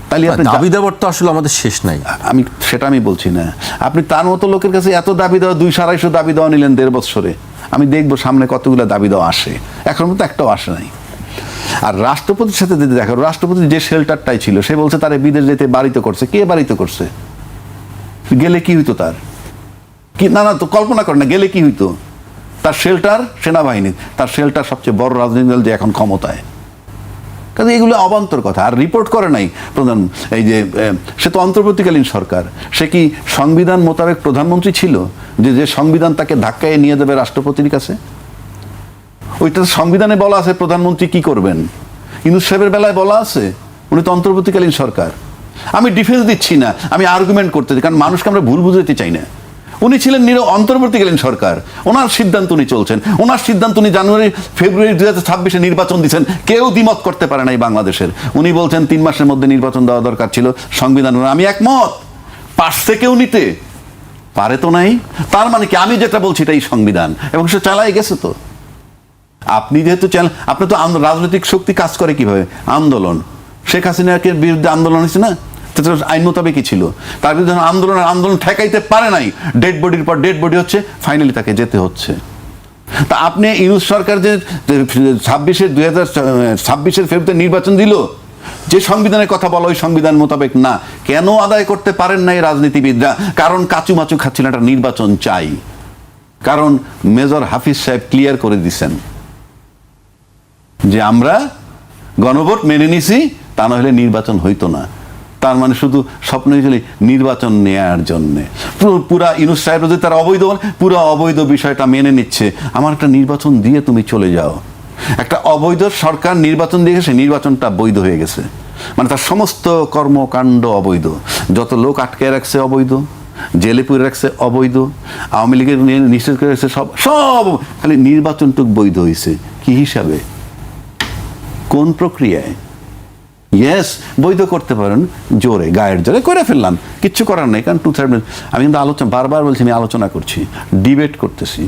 তাহলে আপনি দাবি দেওয়ার তো আসলে আমাদের শেষ নাই। সেটা আমি বলছি না, আপনি তার মতো লোকের কাছে এত দাবি দেওয়া, 200-250 দাবি দেওয়া নিলেন 1.5 বছরে। আমি দেখবো সামনে কতগুলো দাবি দেওয়া আসে, এখন তো একটাও আসে নাই। আর রাষ্ট্রপতির সাথে যদি দেখো, রাষ্ট্রপতি যে শেল্টারটাই ছিল, সে বলছে তারে বিদেশ যেতে বাড়িত করছে। কে বাড়িত করছে? গেলে কি হইতো তার? কি না তো কল্পনা করে না, গেলে কি হইতো তার? শেল্টার সেনাবাহিনী, তার শেল্টার সবচেয়ে বড় রাজনৈতিক দল যে এখন ক্ষমতায়। কাজে এগুলো অবান্তর কথা। আর রিপোর্ট করে নাই প্রধান, এই যে সে তো অন্তর্বর্তীকালীন সরকার, সে কি সংবিধান মোতাবেক প্রধানমন্ত্রী ছিল যে সংবিধান তাকে ধাক্কায় নিয়ে দেবে রাষ্ট্রপতির কাছে? ওইটা সংবিধানে বলা আছে প্রধানমন্ত্রী কি করবেন। ইউনূস সাহেবের বেলায় বলা আছে, উনি তো অন্তর্বর্তীকালীন সরকার। আমি ডিফেন্স দিচ্ছি না, আমি আর্গুমেন্ট করতেছি, কারণ মানুষকে আমরা ভুল বুঝাতে চাই না। উনি ছিলেন অন্তর্বর্তীকালীন সরকার, ওনার সিদ্ধান্ত উনি চলছেন। ওনার সিদ্ধান্ত উনি ফেব্রুয়ারি 2026 নির্বাচন দিচ্ছেন, কেউ দ্বিমত করতে পারে নাই বাংলাদেশের। উনি বলছেন 3 মাসের মধ্যে নির্বাচন দেওয়া দরকার ছিল, সংবিধান। আমি একমত, পারছে কেউ নিতে? পারে তো নাই। তার মানে কি আমি যেটা বলছি এটাই সংবিধান, এবং সে চালাই গেছে। তো আপনি যেহেতু আপনি তো রাজনৈতিক শক্তি কাজ করে কিভাবে? আন্দোলন। শেখ হাসিনার বিরুদ্ধে আন্দোলন হয়েছে না, আইন মোতাবেকই ছিল। তার বিরুদ্ধে আন্দোলন ঠেকাইতে পারে নাই, ডেড বডির পর ডেড বডি হচ্ছে, ফাইনালি তাকে যেতে হচ্ছে। তা আপনি ইউনূস সরকার যে 2026 ফেব্রুয়ারিতে নির্বাচন দিল, যে সংবিধানের কথা বলা ওই সংবিধান মোতাবেক না, কেন আদায় করতে পারেন নাই রাজনীতিবিদরা? কারণ কাচুমাচু খাচ্ছিল, একটা নির্বাচন চাই। কারণ মেজর হাফিজ সাহেব ক্লিয়ার করে দিছেন যে আমরা গণভোট মেনে নিছি, তা না হলে নির্বাচন হইতো না। তার মানে শুধু স্বপ্ন হয়েছিল নির্বাচন নেয়ার জন্যে। পুরা ইউনূস সাহেব যদি তার অবৈধ, পুরো অবৈধ বিষয়টা মেনে নিচ্ছে, আমার একটা নির্বাচন দিয়ে তুমি চলে যাও। একটা অবৈধ সরকার নির্বাচন দিয়ে গেছে, নির্বাচনটা বৈধ হয়ে গেছে, মানে তার সমস্ত কর্মকাণ্ড অবৈধ। যত লোক আটকে রাখছে অবৈধ, জেলে পুরে রাখছে অবৈধ, আওয়ামী লীগের নিষেধ করে রাখছে সব, খালি নির্বাচনটুক বৈধ হয়েছে। কি হিসাবে, কোন প্রক্রিয়ায়? ইয়েস, বৈধ করতে পারেন, জোরে, গায়ের জোরে করে ফেললাম, কিচ্ছু করার নেই। কারণ 2/3 আমি কিন্তু বারবার বলছি, আমি আলোচনা করছি, ডিবেট করতেছি।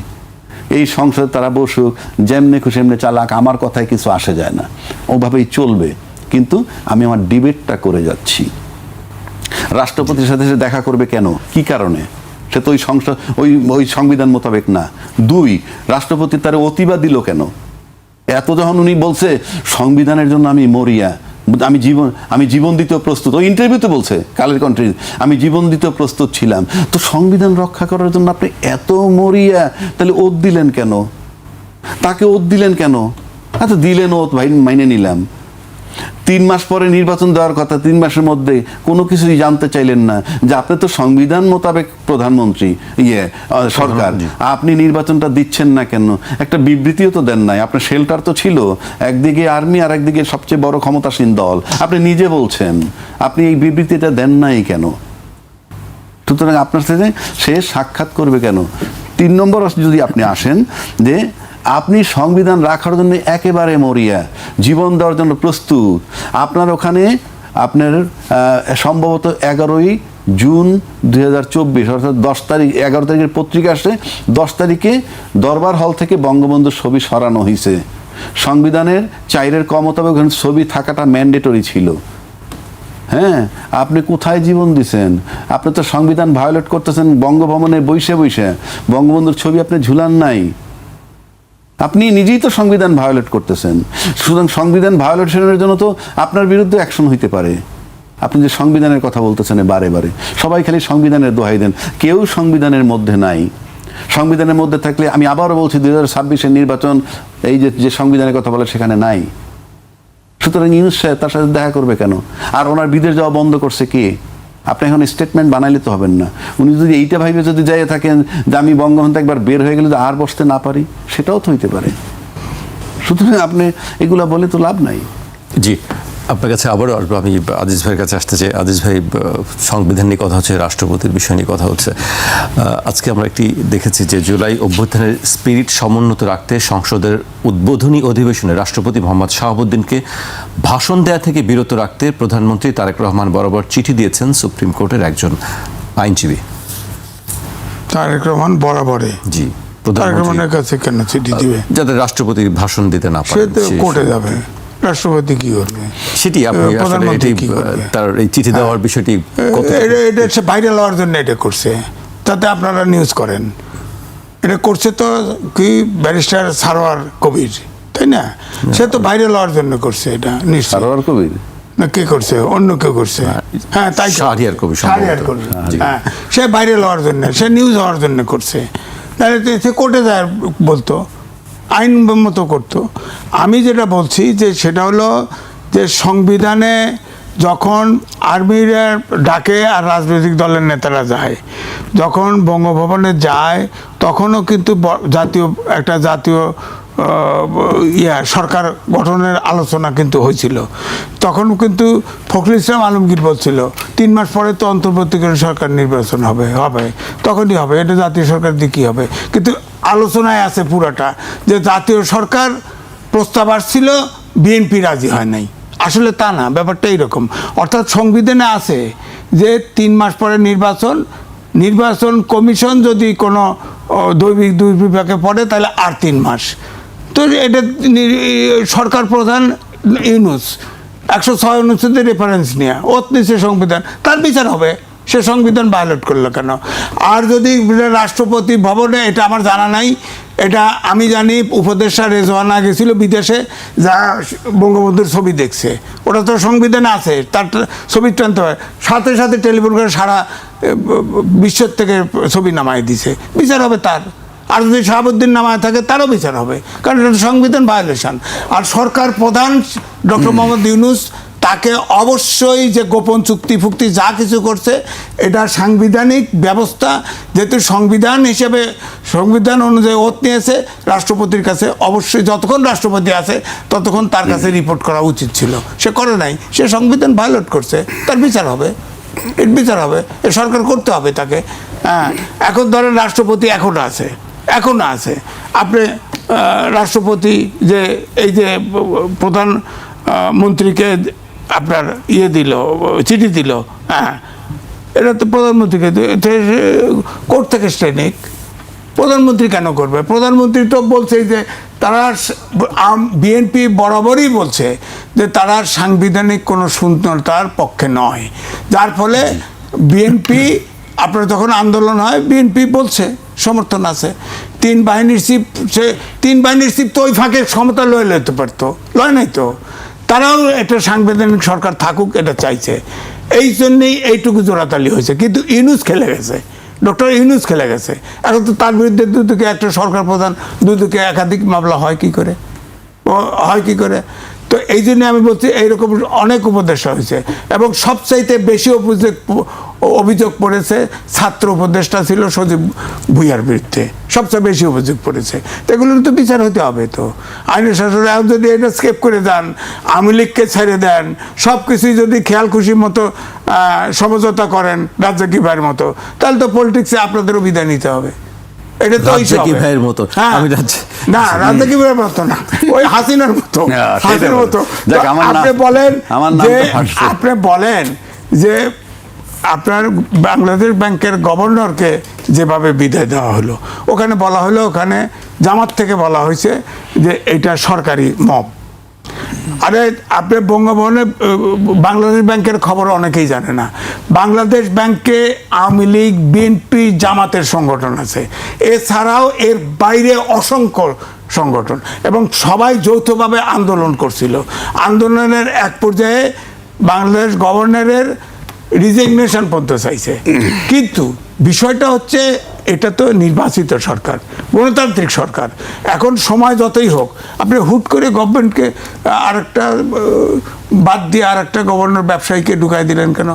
এই সংসদে তারা বসুক, যেমনি খুশি এমনি চালাক, আমার কথায় কিছু আসে যায় না, ওভাবেই চলবে। কিন্তু আমি আমার ডিবেটটা করে যাচ্ছি। রাষ্ট্রপতির সাথে সে দেখা করবে কেন, কি কারণে? সে তো ওই সংবিধান মোতাবেক না। 2, রাষ্ট্রপতি তার অতিবাদ দিল কেন? এত যখন উনি বলছে সংবিধানের জন্য আমি মরিয়া, আমি জীবন দিতেও প্রস্তুত, ওই ইন্টারভিউতে বলছে, কালের কন্ট্রি, আমি জীবন দিতেও প্রস্তুত ছিলাম। তো সংবিধান রক্ষা করার জন্য আপনি এত মরিয়া, তাহলে ওত দিলেন কেন? তাকে ওত দিলেন কেন? আচ্ছা দিলেন ওত, ভাই মাইনে নিলাম। 3 মাস পরে নির্বাচন দেওয়ার কথা, 3 মাসের মধ্যে কোনো কিছুই জানতে চাইলেন না যে আপনি তো সংবিধান মোতাবেক প্রধানমন্ত্রী, সরকার, আপনি নির্বাচনটা দিচ্ছেন না কেন? একটা বিবৃতিও তো দেন নাই। আপনার শেল্টার তো ছিল, একদিকে আর্মি আর একদিকে সবচেয়ে বড় ক্ষমতাসীন দল, আপনি নিজে বলছেন, আপনি এই বিবৃতিটা দেন নাই কেন? সুতরাং আপনার সাথে সে সাক্ষাৎ করবে কেন? 3 নম্বর যদি আপনি আসেন, যে আপনি সংবিধান রাখার জন্য একেবারে মরিয়া, জীবন দেওয়ার জন্য প্রস্তুত। আপনার ওখানে আপনার সম্ভবত 11ই জুন 2024, অর্থাৎ 10 তারিখ, 11 তারিখের পত্রিকা আসছে, 10 তারিখে দরবার হল থেকে বঙ্গবন্ধুর ছবি সরানো হয়েছে। সংবিধানের 4-এর ক মোতাবেক ছবি থাকাটা ম্যান্ডেটরি ছিল। হ্যাঁ, আপনি কোথায় জীবন দিচ্ছেন? আপনি তো সংবিধান ভায়োলেট করতেছেন বঙ্গভবনে বৈশে বৈশে। বঙ্গবন্ধুর ছবি আপনি ঝুলান নাই, আপনি নিজেই তো সংবিধান ভায়োলেট করতেছেন। সুতরাং সংবিধান ভায়োলেশনের জন্য তো আপনার বিরুদ্ধে অ্যাকশন হইতে পারে। আপনি যে সংবিধানের কথা বলতেছেন বারে বারে, সবাই খালি সংবিধানের দোহাই দেন, কেউ সংবিধানের মধ্যে নাই। সংবিধানের মধ্যে থাকলে, আমি আবারও বলছি, 2026-এর নির্বাচন এই যে সংবিধানের কথা বলে সেখানে নাই। সুতরাং ইউনূস সাহেব তার সাথে দেখা করবে কেন? আর ওনার বিদেশ যাওয়া বন্ধ করছে কে? আপনি এখন স্টেটমেন্ট বানাইলে তো হবেন না। উনি যদি এইটা ভাইবে যদি যাইয়ে থাকেন যে আমি বঙ্গবন্ধু একবার বের হয়ে গেলে আর বসতে না পারি, সেটাও তো হইতে পারে। সুতরাং আপনি এগুলা বলে তো লাভ নাই। জি, আপনার কাছে আবারও আসবো। আমি আজিজ ভাইয়ের কাছে আসতে চাই। আজিজ ভাই, সংবিধান নিয়ে কথা হচ্ছে, রাষ্ট্রপতির বিষয় নিয়ে কথা হচ্ছে। আজকে আমরা একটি দেখেছি যে জুলাই অভ্যুত্থানের স্পিরিট সমুন্নত রাখতে সংসদের উদ্বোধনী অধিবেশনে রাষ্ট্রপতি মোহাম্মদ শাহাবুদ্দিনকে ভাষণ দেয়া থেকে বিরত রাখতে প্রধানমন্ত্রী তারেক রহমান বরাবর চিঠি দিয়েছেন সুপ্রিম কোর্টের একজন আইনজীবী। তারেক রহমান বরাবরে? জি, তারেক রহমানের কাছে কেন চিঠি দিবে? যাতে রাষ্ট্রপতি ভাষণ দিতে না সে পারেন। তো কোর্টে যাবে, রাষ্ট্রপতি কি করবে সেটি আপনি আসলে প্রধানমন্ত্রী এটি কি করবে? তার এই চিঠি দেওয়ার বিষয়টি এটা সে ভাইরাল হওয়ার জন্য এটা করছে, তাতে আপনারা নিউজ করেন। এটা করছে তো কি ব্যারিস্টার সারোয়ার কবির, তাই না? সে তো ভাইরাল হওয়ার জন্য করছে এটা নিশ্চয়। সারোয়ার কবির না, কে করছে? অন্য কেউ করছে। হ্যাঁ, তাই তো। শাহরিয়ার কবির শাহরিয়ার কবির, হ্যাঁ, সে ভাইরাল হওয়ার জন্য, সে নিউজ হওয়ার জন্য করছে। তাহলে সে কোর্টে যায় বলতো, আইন মতো করতো। আমি যেটা বলছি যে সেটা হলো যে সংবিধানে যখন আর্মিরা ডাকে আর রাজনৈতিক দলের নেতারা যায়, যখন বঙ্গভবনে যায় তখনও কিন্তু জাতীয় সরকার গঠনের আলোচনা কিন্তু হয়েছিল। তখন কিন্তু ফখরুল ইসলাম আলমগীর বলছিল 3 মাস পরে তো অন্তর্বর্তীকালীন সরকার নির্বাচন হবে, তখনই হবে, এটা জাতীয় সরকার দিয়ে কী হবে। কিন্তু আলোচনায় আছে পুরাটা যে জাতীয় সরকার প্রস্তাব আসছিল, বিএনপি রাজি হয় নাই। আসলে তা না, ব্যাপারটা এইরকম। অর্থাৎ সংবিধানে আছে যে 3 মাস পরে নির্বাচন কমিশন যদি কোনো দৈবিক দুর্বিপাকে পড়ে তাহলে আর 3 মাস। তো এটা সরকার প্রধান ইউনূস 106 অনুচ্ছেদের রেফারেন্স নিয়ে নিচে সংবিধান, তার বিচার হবে। সে সংবিধান ভায়োলেট করলো কেন? আর যদি রাষ্ট্রপতি ভবনে, এটা আমার জানা নাই, এটা আমি জানি উপদেষ্টা রেজওয়ানা গেছিল বিদেশে, যা বঙ্গবন্ধুর ছবি দেখছে, ওটা তো সংবিধানে আছে, তার ছবি টানতে হয়, সাথে সাথে টেলিফোন করে সারা বিশ্বের থেকে ছবি নামায় দিছে, বিচার হবে তার। আর যদি শাহাবুদ্দিন নামায় থাকে তারও বিচার হবে, কারণ এটা সংবিধান ভায়োলেশন। আর সরকার প্রধান ডক্টর মোহাম্মদ ইউনূস, তাকে অবশ্যই যে গোপন চুক্তি ফুক্তি যা কিছু করছে এটা সাংবিধানিক ব্যবস্থা, যেহেতু সংবিধান হিসেবে সংবিধান অনুযায়ী ওত নিয়েছে, রাষ্ট্রপতির কাছে অবশ্যই যতক্ষণ রাষ্ট্রপতি আছে ততক্ষণ তার কাছে রিপোর্ট করা উচিত ছিল। সে করে নাই, সে সংবিধান ভায়োলেট করছে, তার বিচার হবে, বিচার হবে, এ সরকার করতে হবে তাকে। হ্যাঁ, এখন ধরেন রাষ্ট্রপতি এখনও আছে, আপনি রাষ্ট্রপতি যে এই যে প্রধান মন্ত্রীকে আপনার চিঠি দিল, হ্যাঁ, এটা তো প্রধানমন্ত্রীকে কোর্ট থেকে স্টে নিক। প্রধানমন্ত্রী কেন করবে? প্রধানমন্ত্রী তো বলছে যে তারা, বিএনপি বরাবরই বলছে যে তারা সাংবিধানিক কোনো শূন্যতার পক্ষে নয়, যার ফলে বিএনপি আপনার যখন আন্দোলন হয় বিএনপি বলছে সমর্থন আছে। 3 বাহিনীর চিফ তো ওই ফাঁকে ক্ষমতা লইতে পারতো, লয় নাই তো। তারাও একটা সাংবিধানিক সরকার থাকুক এটা চাইছে, এই জন্যেই এইটুকু জোরাতালি হয়েছে। কিন্তু ইউনূস খেলে গেছে, ডক্টর ইউনূস খেলে গেছে। এখন তো তার বিরুদ্ধে দুদিকে একটা সরকার প্রধান, দুদিকে একাধিক মামলা হয় কি করে? তো এই জন্য আমি বলছি এইরকম অনেক উপদেষ্টা হয়েছে, এবং সবচাইতে বেশি অভিযোগ পড়েছে ছাত্র উপদেষ্টা ছিল সজীব ভুইয়ার বিরুদ্ধে, সবচেয়ে বেশি অভিযোগ পড়েছে। তো এগুলোর তো বিচার হতে হবে। তো আইনের শাসন যদি এটা স্কেপ করে দেন, আওয়ামী লীগকে ছেড়ে দেন, সব কিছুই যদি খেয়াল খুশির মতো সমঝোতা করেন রাজ্জাকি ভাইয়ের মতো, তাহলে তো পলিটিক্সে আপনাদেরও বিদায় নিতে হবে। এটা তো রাজ্জাকি ভাইয়ের মতো, না, রাজ্জাকি ভাইয়ের মতো না, ওই হাসিনার মতো। আপনি বলেন যে আপনার বাংলাদেশ ব্যাংকের গভর্নরকে যেভাবে বিদায় দেওয়া হলো, ওখানে বলা হলো, ওখানে জামাত থেকে বলা হয়েছে যে এটা সরকারি মব। আরে আপনি বঙ্গভবনে বাংলাদেশ ব্যাংকের খবর অনেকেই জানে না। বাংলাদেশ ব্যাংকে আওয়ামী লীগ, বিএনপি, জামাতের সংগঠন আছে, এছাড়াও এর বাইরে অসংখ্য সংগঠন, এবং সবাই যৌথভাবে আন্দোলন করছিল। আন্দোলনের এক পর্যায়ে বাংলাদেশ গভর্নরের রিজিগনেশন পর্যন্ত চাইছে। কিন্তু বিষয়টা হচ্ছে এটা তো নির্বাচিত সরকার, গণতান্ত্রিক সরকার। এখন সময় যতই হোক, আপনি হুট করে গভর্নমেন্টকে আরেকটা বাদ দিয়ে আরেকটা গভর্নর ব্যবসায়ীকে ঢুকাই দিলেন কেন?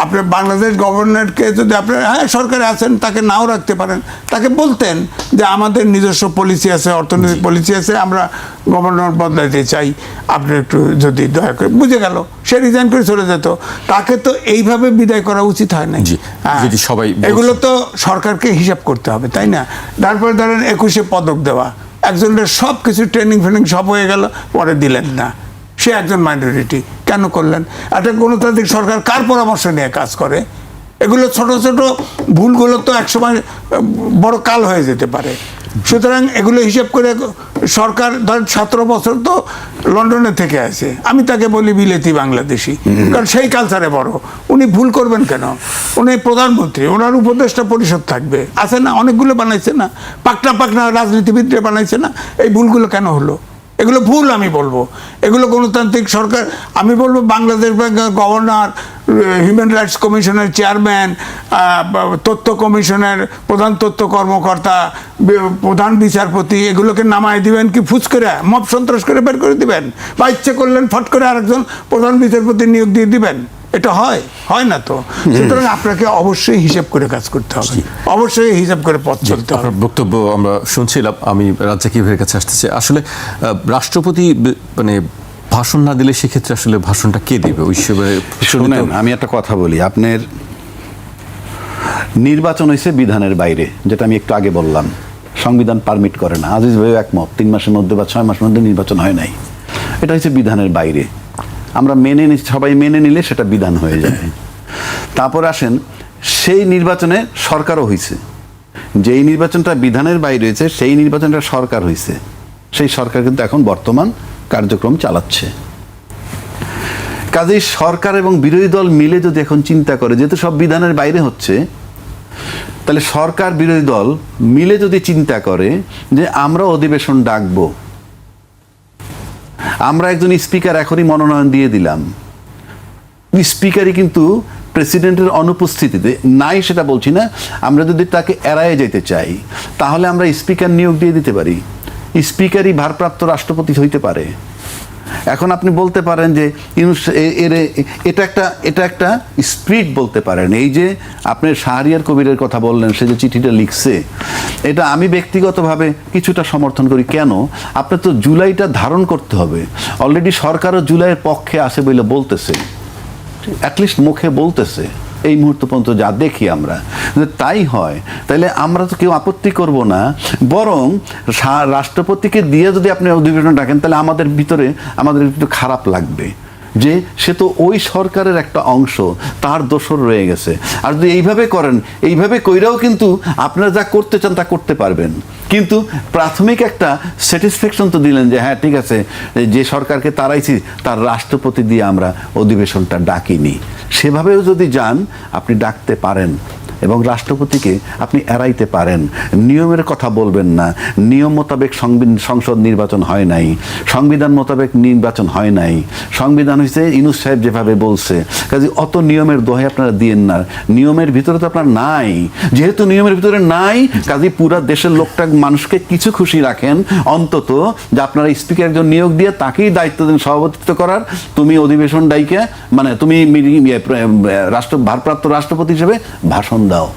আপনি বাংলাদেশ গভর্নরকে যদি আপনি সরকারে আছেন, তাকে নাও রাখতে পারেন, তাকে বলতেন যে আমাদের নিজস্ব পলিসি আছে, অর্থনৈতিক পলিসি আছে, আমরা গভর্নর বদলাইতে চাই, আপনি একটু যদি দয়া করে, বুঝে গেল, সে রিজাইন করে চলে যেত। তাকে তো এইভাবে বিদায় করা উচিত হয় না। যদি সবাই এগুলো তো সরকারকে হিসাব করতে হবে, তাই না? তারপরে ধরেন 21-এ পদক দেওয়া, একজনের সব কিছু ট্রেনিং ফ্রেনিং সব হয়ে গেল, পরে দিলেন না, সে একজন মাইনরিটি, কেন করলেন? একটা গণতান্ত্রিক সরকার কার পরামর্শ নিয়ে কাজ করে? এগুলো ছোট ছোট ভুলগুলো তো একসময় বড় কাল হয়ে যেতে পারে। সুতরাং এগুলো হিসাব করে সরকার, ধরেন 17 বছর তো লন্ডনে থেকে আছে, আমি তাকে বলি বিলেতি বাংলাদেশি, কারণ সেই কালচারে বড়। উনি ভুল করবেন কেন? উনি প্রধানমন্ত্রী, ওনার উপদেষ্টা পরিষদ থাকবে, আছে না? অনেকগুলো বানাইছে না, পাকনা পাকনা রাজনীতিবিদরা বানাইছে না? এই ভুলগুলো কেন হলো? এগুলো ভুল আমি বলবো। এগুলো গণতান্ত্রিক সরকার, আমি বলবো বাংলাদেশ ব্যাংকের গভর্নর, হিউম্যান রাইটস কমিশনের চেয়ারম্যান, তথ্য কমিশনের প্রধান তথ্য কর্মকর্তা, প্রধান বিচারপতি, এগুলোকে নামায় দিবেন কি ফুস করে, মব সন্ত্রাস করে বের করে দিবেন? বা ইচ্ছে করলেন ফট করে আরেকজন প্রধান বিচারপতি নিয়োগ দিয়ে দিবেন? এটা হয় না তো। সুতরাং আপনাকে অবশ্যই হিসাব করে কাজ করতে হবে, অবশ্যই হিসাব করে পথ চলতে হবে। আপনার বক্তব্য আমরা শুনছিলাম। আমি রাজ্জাকি ভাইয়ের কাছে আসতেছি। আসলে রাষ্ট্রপতি মানে ভাষণ না দিলে সেক্ষেত্রে আসলে ভাষণটা কে দেবে? ওই শুনেন, আমি একটা কথা বলি। আপনার নির্বাচন হয়েছে বিধানের বাইরে, যেটা আমি একটু আগে বললাম, সংবিধান পারমিট করে না। আজিজ ভাই একমত, 3 মাসের মধ্যে বা 6 মাসের মধ্যে নির্বাচন হয় নাই, এটা হচ্ছে বিধানের বাইরে। আমরা সবাই মেনে নিলে সেটা বিধান হয়ে যায়। তারপর আসেন, সেই নির্বাচনে সরকারও হয়েছে, যেই নির্বাচনটা বিধানের বাইরে হয়েছে সেই নির্বাচনটা সরকার হয়েছে, সেই সরকার কিন্তু এখন বর্তমান কার্যক্রম চালাচ্ছে। কাজেই সরকার এবং বিরোধী দল মিলে যদি এখন চিন্তা করে, যেহেতু সব বিধানের বাইরে হচ্ছে, তাহলে সরকার বিরোধী দল মিলে যদি চিন্তা করে যে আমরা অধিবেশন ডাকবো, আমরা একজন স্পিকার এখনই মনোনয়ন দিয়ে দিলাম, স্পিকারই কিন্তু প্রেসিডেন্টের অনুপস্থিতিতে নাই, সেটা বলছি না, আমরা যদি তাকে এড়ায়ে যেতে চাই, তাহলে আমরা স্পিকার নিয়োগ দিয়ে দিতে পারি, স্পিকারই ভারপ্রাপ্ত রাষ্ট্রপতি হইতে পারে। এখন আপনি বলতে পারেন যে এটা একটা স্পিরিট বলতে পারেন। এই যে আপনি শাহরিয়ার কবিরের কথা বললেন, সে যে চিঠিটা লিখছে, এটা আমি ব্যক্তিগতভাবে কিছুটা সমর্থন করি। কেন? আপনার তো জুলাইটা ধারণ করতে হবে। অলরেডি সরকারও জুলাইয়ের পক্ষে আছে বলে বলতেছে, অ্যাটলিস্ট মুখে বলতেছে এই মুহূর্ত পর্যন্ত যা দেখি আমরা। তাই হয়, তাইলে আমরা তো কেউ আপত্তি করব না, বরং রাষ্ট্রপতিকে দিয়ে যদি আপনি অধিবেশন ডাকেন, তাহলে আমাদের ভিতরে একটু খারাপ লাগবে যে সে তো ওই সরকারের একটা অংশ, তার দোসর রয়ে গেছে। আর যদি এইভাবে করেন, এইভাবে কইরাও কিন্তু আপনারা যা করতে চান তা করতে পারবেন, কিন্তু প্রাথমিক একটা স্যাটিসফ্যাকশন তো দিলেন যে হ্যাঁ ঠিক আছে, যে সরকারকে তাড়াইছি তার রাষ্ট্রপতি দিয়ে আমরা অধিবেশনটা ডাকিনি। সেভাবেও যদি যান, আপনি ডাকতে পারেন এবং রাষ্ট্রপতিকে আপনি এড়াইতে পারেন। নিয়মের কথা বলবেন না, নিয়ম মোতাবেক সংসদ নির্বাচন হয় নাই, সংবিধান মোতাবেক নির্বাচন হয় নাই, সংবিধান হয়েছে ইউনূস সাহেব যেভাবে বলছে। কাজে অত নিয়মের দোহাই আপনারা দিয়েন না, নিয়মের ভিতরে তো আপনার নাই। যেহেতু নিয়মের ভিতরে নাই, কাজে পুরা দেশের লোকটা মানুষকে কিছু খুশি রাখেন অন্তত, যে আপনারা স্পিকার একজন নিয়োগ দিয়ে তাকেই দায়িত্ব দেন সভাপতিত্ব করার, তুমি অধিবেশন ডাইকে মানে তুমি ভারপ্রাপ্ত রাষ্ট্রপতি হিসেবে ভাষণ দাও,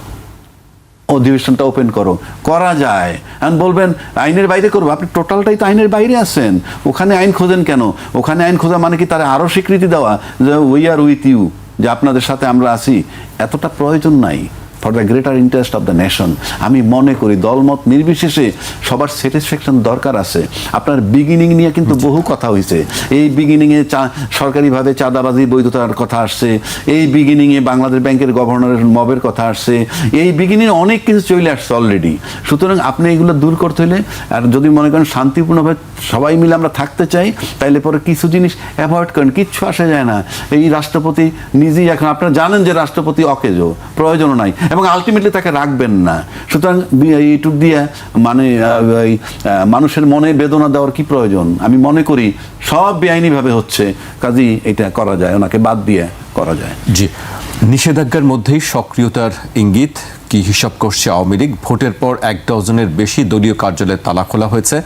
অধিবেশনটা ওপেন করো। করা যায়। এখন বলবেন আইনের বাইরে করবো, আপনি টোটালটাই তো আইনের বাইরে আছেন, ওখানে আইন খোঁজেন কেন? ওখানে আইন খোঁজা মানে কি তারা আরো স্বীকৃতি দেওয়া যে উই আর উইথ ইউ, যে আপনাদের সাথে আমরা আছি? এতটা প্রয়োজন নাই। For the greater interest of the nation. আমি মনে করি দলমত নির্বিশেষে সবার স্যাটিসফ্যাকশন দরকার আছে। আপনার বিগিনিং নিয়ে কিন্তু বহু কথা হয়েছে। এই বিগিনিংয়ে সরকারিভাবে চাঁদাবাজি বৈধতার কথা আসছে, এই বিগিনিংয়ে বাংলাদেশ ব্যাংকের গভর্নরের মবের কথা আসছে, এই বিগিনিং অনেক কিছু চলে আসছে অলরেডি। সুতরাং আপনি এগুলো দূর করতে হলে, আর যদি মনে করেন শান্তিপূর্ণভাবে সবাই মিলে আমরা থাকতে চাই, তাইলে পরে কিছু জিনিস অ্যাভয়েড করেন, কিচ্ছু আসে যায় না। এই রাষ্ট্রপতি নিজেই, এখন আপনারা জানেন যে রাষ্ট্রপতি অকেজো, প্রয়োজনও নাই, এবং আলটিমেটলি তাকে রাখবেন না। সুতরাং এইটুক দিয়ে মানে মানুষের মনে বেদনা দেওয়ার কি প্রয়োজন? আমি মনে করি সব বেআইনিভাবে হচ্ছে, কাজেই এটা করা যায়, ওনাকে বাদ দিয়ে করা যায়। জি, নিষেধাজ্ঞার মধ্যেই সক্রিয়তার ইঙ্গিত কি হিসাব করছে আওয়ামী লীগ? ভোটের পর 1 ডজনের বেশি দলীয় কার্যালয়ে তালা খোলা হয়েছে।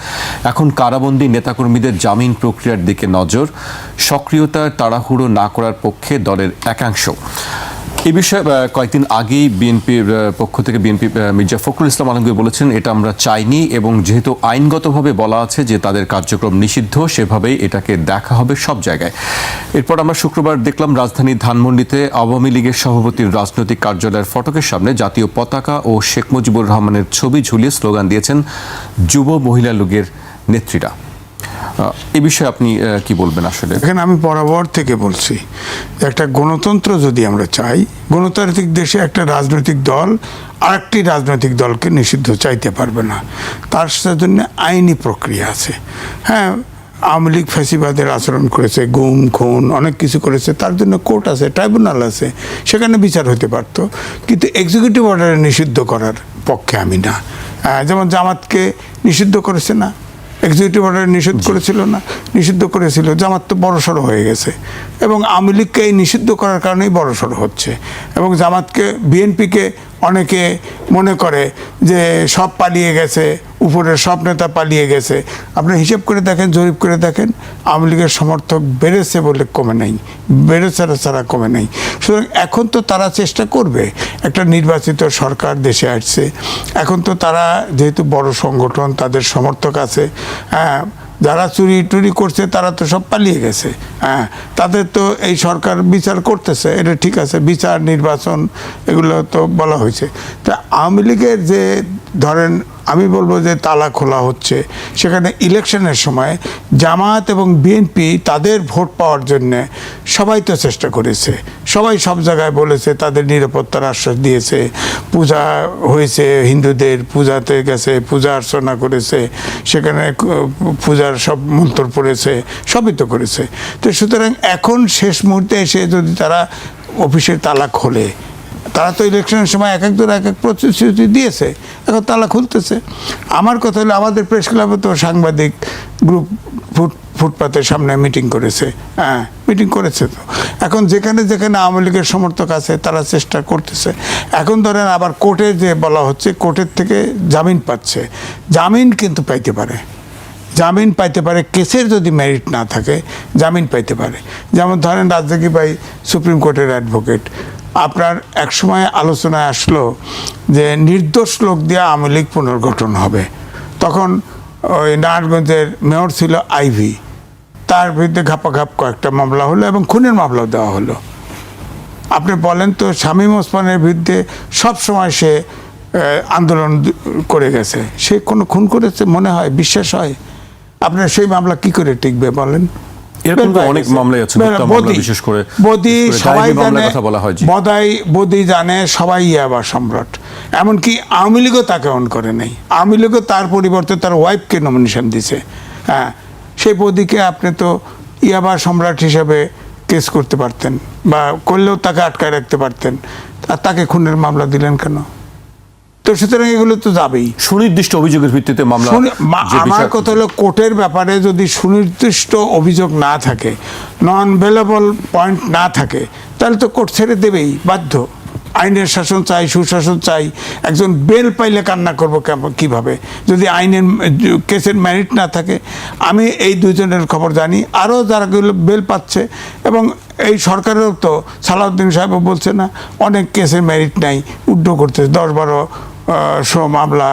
এখন কারাবন্দী নেতাকর্মীদের জামিন প্রক্রিয়ার দিকে নজর। সক্রিয়তার তাড়াহুড়ো না করার পক্ষে দলের একাংশ। এই বিষয়ে কয়েকদিন আগেই বিএনপির পক্ষ থেকে বিএনপি মির্জা ফখরুল ইসলাম আলমগীর বলেছেন, এটা আমরা চাইনি, এবং যেহেতু আইনগতভাবে বলা আছে যে তাদের কার্যক্রম নিষিদ্ধ, সেভাবেই এটাকে দেখা হবে সব জায়গায়। এরপর আমরা শুক্রবার দেখলাম রাজধানীর ধানমন্ডিতে আওয়ামী লীগের সভাপতির রাজনৈতিক কার্যালয়ের ফটকের সামনে জাতীয় পতাকা ও শেখ মুজিবুর রহমানের ছবি ঝুলিয়ে স্লোগান দিয়েছেন যুব মহিলা লীগের নেত্রীরা। এই বিষয়ে আপনি কি বলবেন? আসলে এখানে আমি বরাবর থেকে বলছি, একটা গণতন্ত্র যদি আমরা চাই, গণতান্ত্রিক দেশে একটা রাজনৈতিক দল আরেকটি রাজনৈতিক দলকে নিষিদ্ধ চাইতে পারবে না। তার জন্য আইনি প্রক্রিয়া আছে। হ্যাঁ, আওয়ামী লীগ ফ্যাসিবাদের আচরণ করেছে, গুম খুন অনেক কিছু করেছে, তার জন্য কোর্ট আছে, ট্রাইব্যুনাল আছে, সেখানে বিচার হতে পারতো। কিন্তু এক্সিকিউটিভ অর্ডারে নিষিদ্ধ করার পক্ষে আমি না। যেমন জামাতকে নিষিদ্ধ করেছে না, এক্সিকিউটিভ অর্ডার নিষিদ্ধ করেছিল না, নিষিদ্ধ করেছিল, জামাত তো বড়সড় হয়ে গেছে, এবং আওয়ামী লীগকে এই নিষিদ্ধ করার কারণেই বড়সড় হচ্ছে। এবং জামাতকে, বিএনপিকে অনেকে মনে করে যে সব পালিয়ে গেছে, উপরের সব নেতা পালিয়ে গেছে। আপনি হিসেব করে দেখেন, জরিপ করে দেখেন, আওয়ামী লীগের সমর্থক বেড়েছে বলে কমে নাই, বেড়েছে ছাড়া কমে নাই। সুতরাং এখন তো তারা চেষ্টা করবে, একটা নির্বাচিত সরকার দেশে আসছে, এখন তো তারা যেহেতু বড় সংগঠন, তাদের সমর্থক আছে, হ্যাঁ, যারা চুরি টুরি করছে তারা তো সব পালিয়ে গেছে। হ্যাঁ, তাদের তো এই সরকার বিচার করতেছে, এটা ঠিক আছে, বিচার নির্বাচন এগুলো তো বলা হয়েছে। তা আওয়ামী লীগের যে ধরেন আমি বলবো যে তালা খোলা হচ্ছে, সেখানে ইলেকশনের সময় জামাত এবং বিএনপি তাদের ভোট পাওয়ার জন্যে সবাই তো চেষ্টা করেছে, সবাই সব জায়গায় বলেছে, তাদের নিরাপত্তার আশ্বাস দিয়েছে, পূজা হয়েছে, হিন্দুদের পূজাতে গেছে, পূজা অর্চনা করেছে, সেখানে পূজার সব মন্ত্র পড়েছে, সবই তো করেছে। তো সুতরাং এখন শেষ মুহূর্তে এসে যদি তারা অফিসের তালা খোলে, তারা তো ইলেকশনের সময় এক একজন এক এক প্রতিশ্রুতি দিয়েছে, এখন তালা খুলতেছে। আমার কথা হলো, আমাদের প্রেস ক্লাবে তো সাংবাদিক গ্রুপ ফুটপাতের সামনে মিটিং করেছে, হ্যাঁ, মিটিং করেছে। তো এখন যেখানে যেখানে আওয়ামী লীগের সমর্থক আছে তারা চেষ্টা করতেছে। এখন ধরেন আবার কোর্টে যে বলা হচ্ছে, কোর্টের থেকে জামিন পাচ্ছে, জামিন কিন্তু পাইতে পারে, জামিন পাইতে পারে, কেসের যদি মেরিট না থাকে জামিন পাইতে পারে। যেমন ধরেন রাজ্জাকি ভাই সুপ্রিম কোর্টের অ্যাডভোকেট, আপনার একসময় আলোচনায় আসলো যে নির্দোষ লোক দিয়ে আওয়ামী লীগ পুনর্গঠন হবে। তখন ওই নারায়ণগঞ্জের মেয়র ছিল আইভি, তার বিরুদ্ধে ঘাপাঘাপ কয়েকটা মামলা হলো এবং খুনের মামলাও দেওয়া হলো। আপনি বলেন তো, শামীম ওসমানের বিরুদ্ধে সবসময় সে আন্দোলন করে গেছে, সে কোনো খুন করেছে মনে হয়, বিশ্বাস হয়? আপনার সেই মামলা কি করে টিকবে বলেন? এরকম অনেক মামলাই আছে, বিশেষ করে বদি সবাই জানে, বদি জানে, সবাই ইয়াবা সম্রাট। এমনকি আওয়ামী লীগও তাকে অন করে নাই, আওয়ামী লীগও তার পরিবর্তে তার ওয়াইফকে নমিনেশন দিছে। হ্যাঁ, সেই বদিকে আপনি তো ইয়াবা সম্রাট হিসেবে কেস করতে পারতেন, বা করলেও তাকে আটকায় রাখতে পারতেন, আর তাকে খুনের মামলা দিলেন কেন? তো সুতরাং এগুলো তো যাবেই সুনির্দিষ্ট অভিযোগের ভিত্তিতে মামলা। আমার কথা হলো, কোর্টের ব্যাপারে যদি সুনির্দিষ্ট অভিযোগ না থাকে, নন ভেলেবল পয়েন্ট না থাকে, তাহলে তো কোর্ট ছেড়ে দেবেই বাধ্য। আইনের শাসন চাই, সুশাসন চাই। একজন বেল পাইলে কান্না করবো কিভাবে যদি আইনের কেসের মেরিট না থাকে? আমি এই দুজনের খবর জানি, আরও যারাগুলো বেল পাচ্ছে, এবং এই সরকারেরও তো সালাউদ্দিন সাহেবও বলছে না, অনেক কেসের মেরিট নাই, উড্ড করতেছে, 10-12 মামলা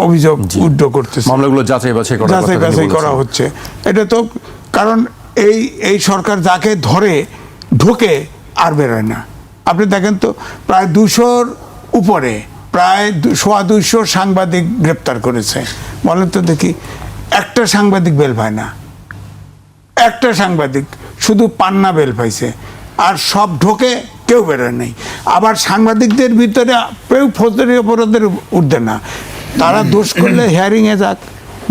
অভিযোগ উড্ড করতেছে, মামলাগুলো যাচাই বাছাই করা হচ্ছে। এটা তো কারণ এই সরকার যাকে ধরে ঢোকে আর বেরোয় না। আপনি দেখেন তো, প্রায় 200 উপরে প্রায় 200 সাংবাদিক গ্রেপ্তার করেছে। বলেন তো দেখি, একটা সাংবাদিক বেল পায় না, একটা সাংবাদিক শুধু পান্না বেল পাইছে, আর সব ঢোকে, কেউ বেরোয় নেই। আবার সাংবাদিকদের ভিতরে কেউ ফৌজদারি অপরাধের ঊর্ধ্বে না, তারা দোষ করলে হিয়ারিংয়ে যাক,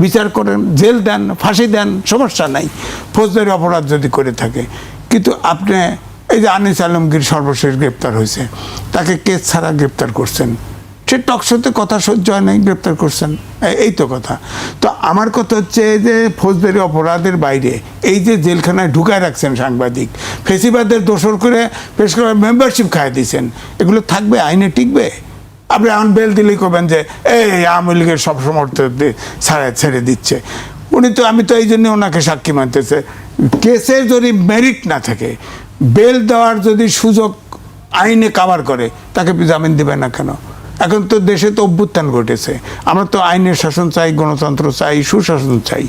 বিচার করেন, জেল দেন, ফাঁসি দেন, সমস্যা নাই ফৌজদারি অপরাধ যদি করে থাকে। কিন্তু আপনি এই যে আনিস আলমগীর সর্বশেষ গ্রেপ্তার হয়েছে, তাকে কেস ছাড়া গ্রেপ্তার করছেন, সে টকশোতে কথা সহ্য হয় নাই, গ্রেপ্তার করছেন, এই তো কথা। তো আমার কথা হচ্ছে যে ফৌজদারি অপরাধের বাইরে এই যে জেলখানায় ঢুকায় রাখছেন সাংবাদিক, ফেসিবাদের দোষর করে পেশ করে মেম্বারশিপ খাইয়ে দিয়েছেন, এগুলো থাকবে, আইনে টিকবে? আপনি এখন বেল দিলেই করবেন যে এই আওয়ামী লীগের সব সমর্থক ছেড়ে দিচ্ছে। উনি তো, আমি তো এই জন্য ওনাকে সাক্ষী মানতেছে, কেসের যদি মেরিট না থাকে, বেল দেওয়ার যদি সুযোগ আইনে কাভার করে, তাকে জামিন দিবে না কেন? এখন তো দেশে তো অভ্যুত্থান ঘটেছে, আমরা তো আইনের শাসন চাই, গণতন্ত্র চাই, সুশাসন চাই।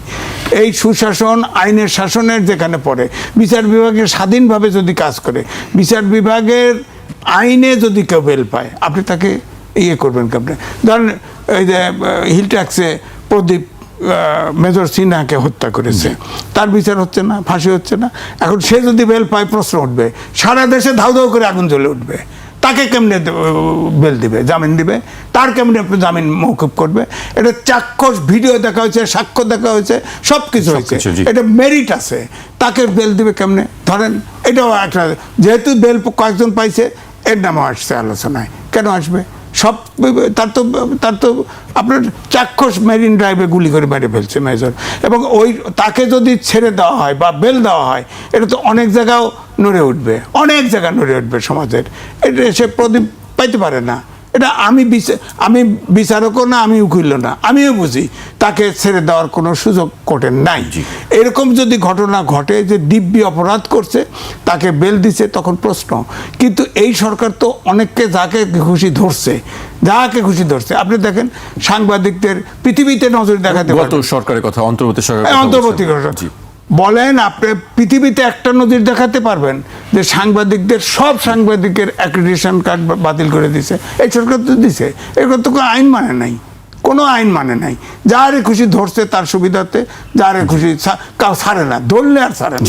এই সুশাসন আইনের শাসনের যেখানে পড়ে, বিচার বিভাগের স্বাধীনভাবে যদি কাজ করে, বিচার বিভাগের আইনে যদি কেউ বেল পায়, আপনি তাকে ইয়ে করবেন কেমনে? ধরেন এই যে হিল ট্যাক্সে প্রদীপ মেজর সিনহাকে হত্যা করেছে, তার বিচার হচ্ছে না, ফাঁসি হচ্ছে না। এখন সে যদি বেল পায়, প্রশ্ন উঠবে, সারা দেশে ধাউ ধাউ করে আগুন জ্বলে উঠবে। তাকে কেমনে বেল দিবে, জামিন দিবে? তার কেমনে জামিন মৌকুব করবে? এটা চাক্ষুষ ভিডিও দেখা হয়েছে, সাক্ষ্য দেখা হয়েছে, সব কিছু হয়েছে, এটা মেরিট আছে, তাকে বেল দিবে কেমনে? ধরেন এটাও একটা, যেহেতু বেল কয়েকজন পাইছে, এর নামও আসছে আলোচনায়, কেন আসবে? সব তার তো আপনার চাক্ষুষ মেরিন ড্রাইভে গুলি করে মেরে ফেলছে মেজর, এবং ওই তাকে যদি ছেড়ে দেওয়া হয় বা বেল দেওয়া হয়, এটা তো অনেক জায়গাও নড়ে উঠবে, অনেক জায়গা নড়ে উঠবে সমাজের। এটা সে প্রদীপ পাইতে পারে না। এটা আমি বিচারকও না, আমি উকিলও না, আমিও বুঝি তাকে ছেড়ে দেওয়ার কোনো সুযোগ কোর্টে নাই। এরকম যদি ঘটনা ঘটে যে দিব্যি অপরাধ করছে, তাকে বেল দিছে, তখন প্রশ্ন। কিন্তু এই সরকার তো অনেককে যাকে খুশি ধরছে, যাকে খুশি ধরছে। আপনি দেখেন সাংবাদিকদের পৃথিবীতে নজর দেখাতে সরকারের কথা, অন্তর্বর্তী সরকার বলেন, আপনি পৃথিবীতে একটা নজির দেখাতে পারবেন যে সাংবাদিকদের, সব সাংবাদিকের অ্যাক্রেডিটেশন কার্ড বাতিল করে দিছে? এই সরকার তো দিছে। এরকম তো কোনো আইন মানে নাই, কোনো আইন মানে নাই। যারে খুশি ধরছে তার সুবিধাতে, যারে খুশি কাউ ছাড়ে না, ধরলে আর ছাড়ে না।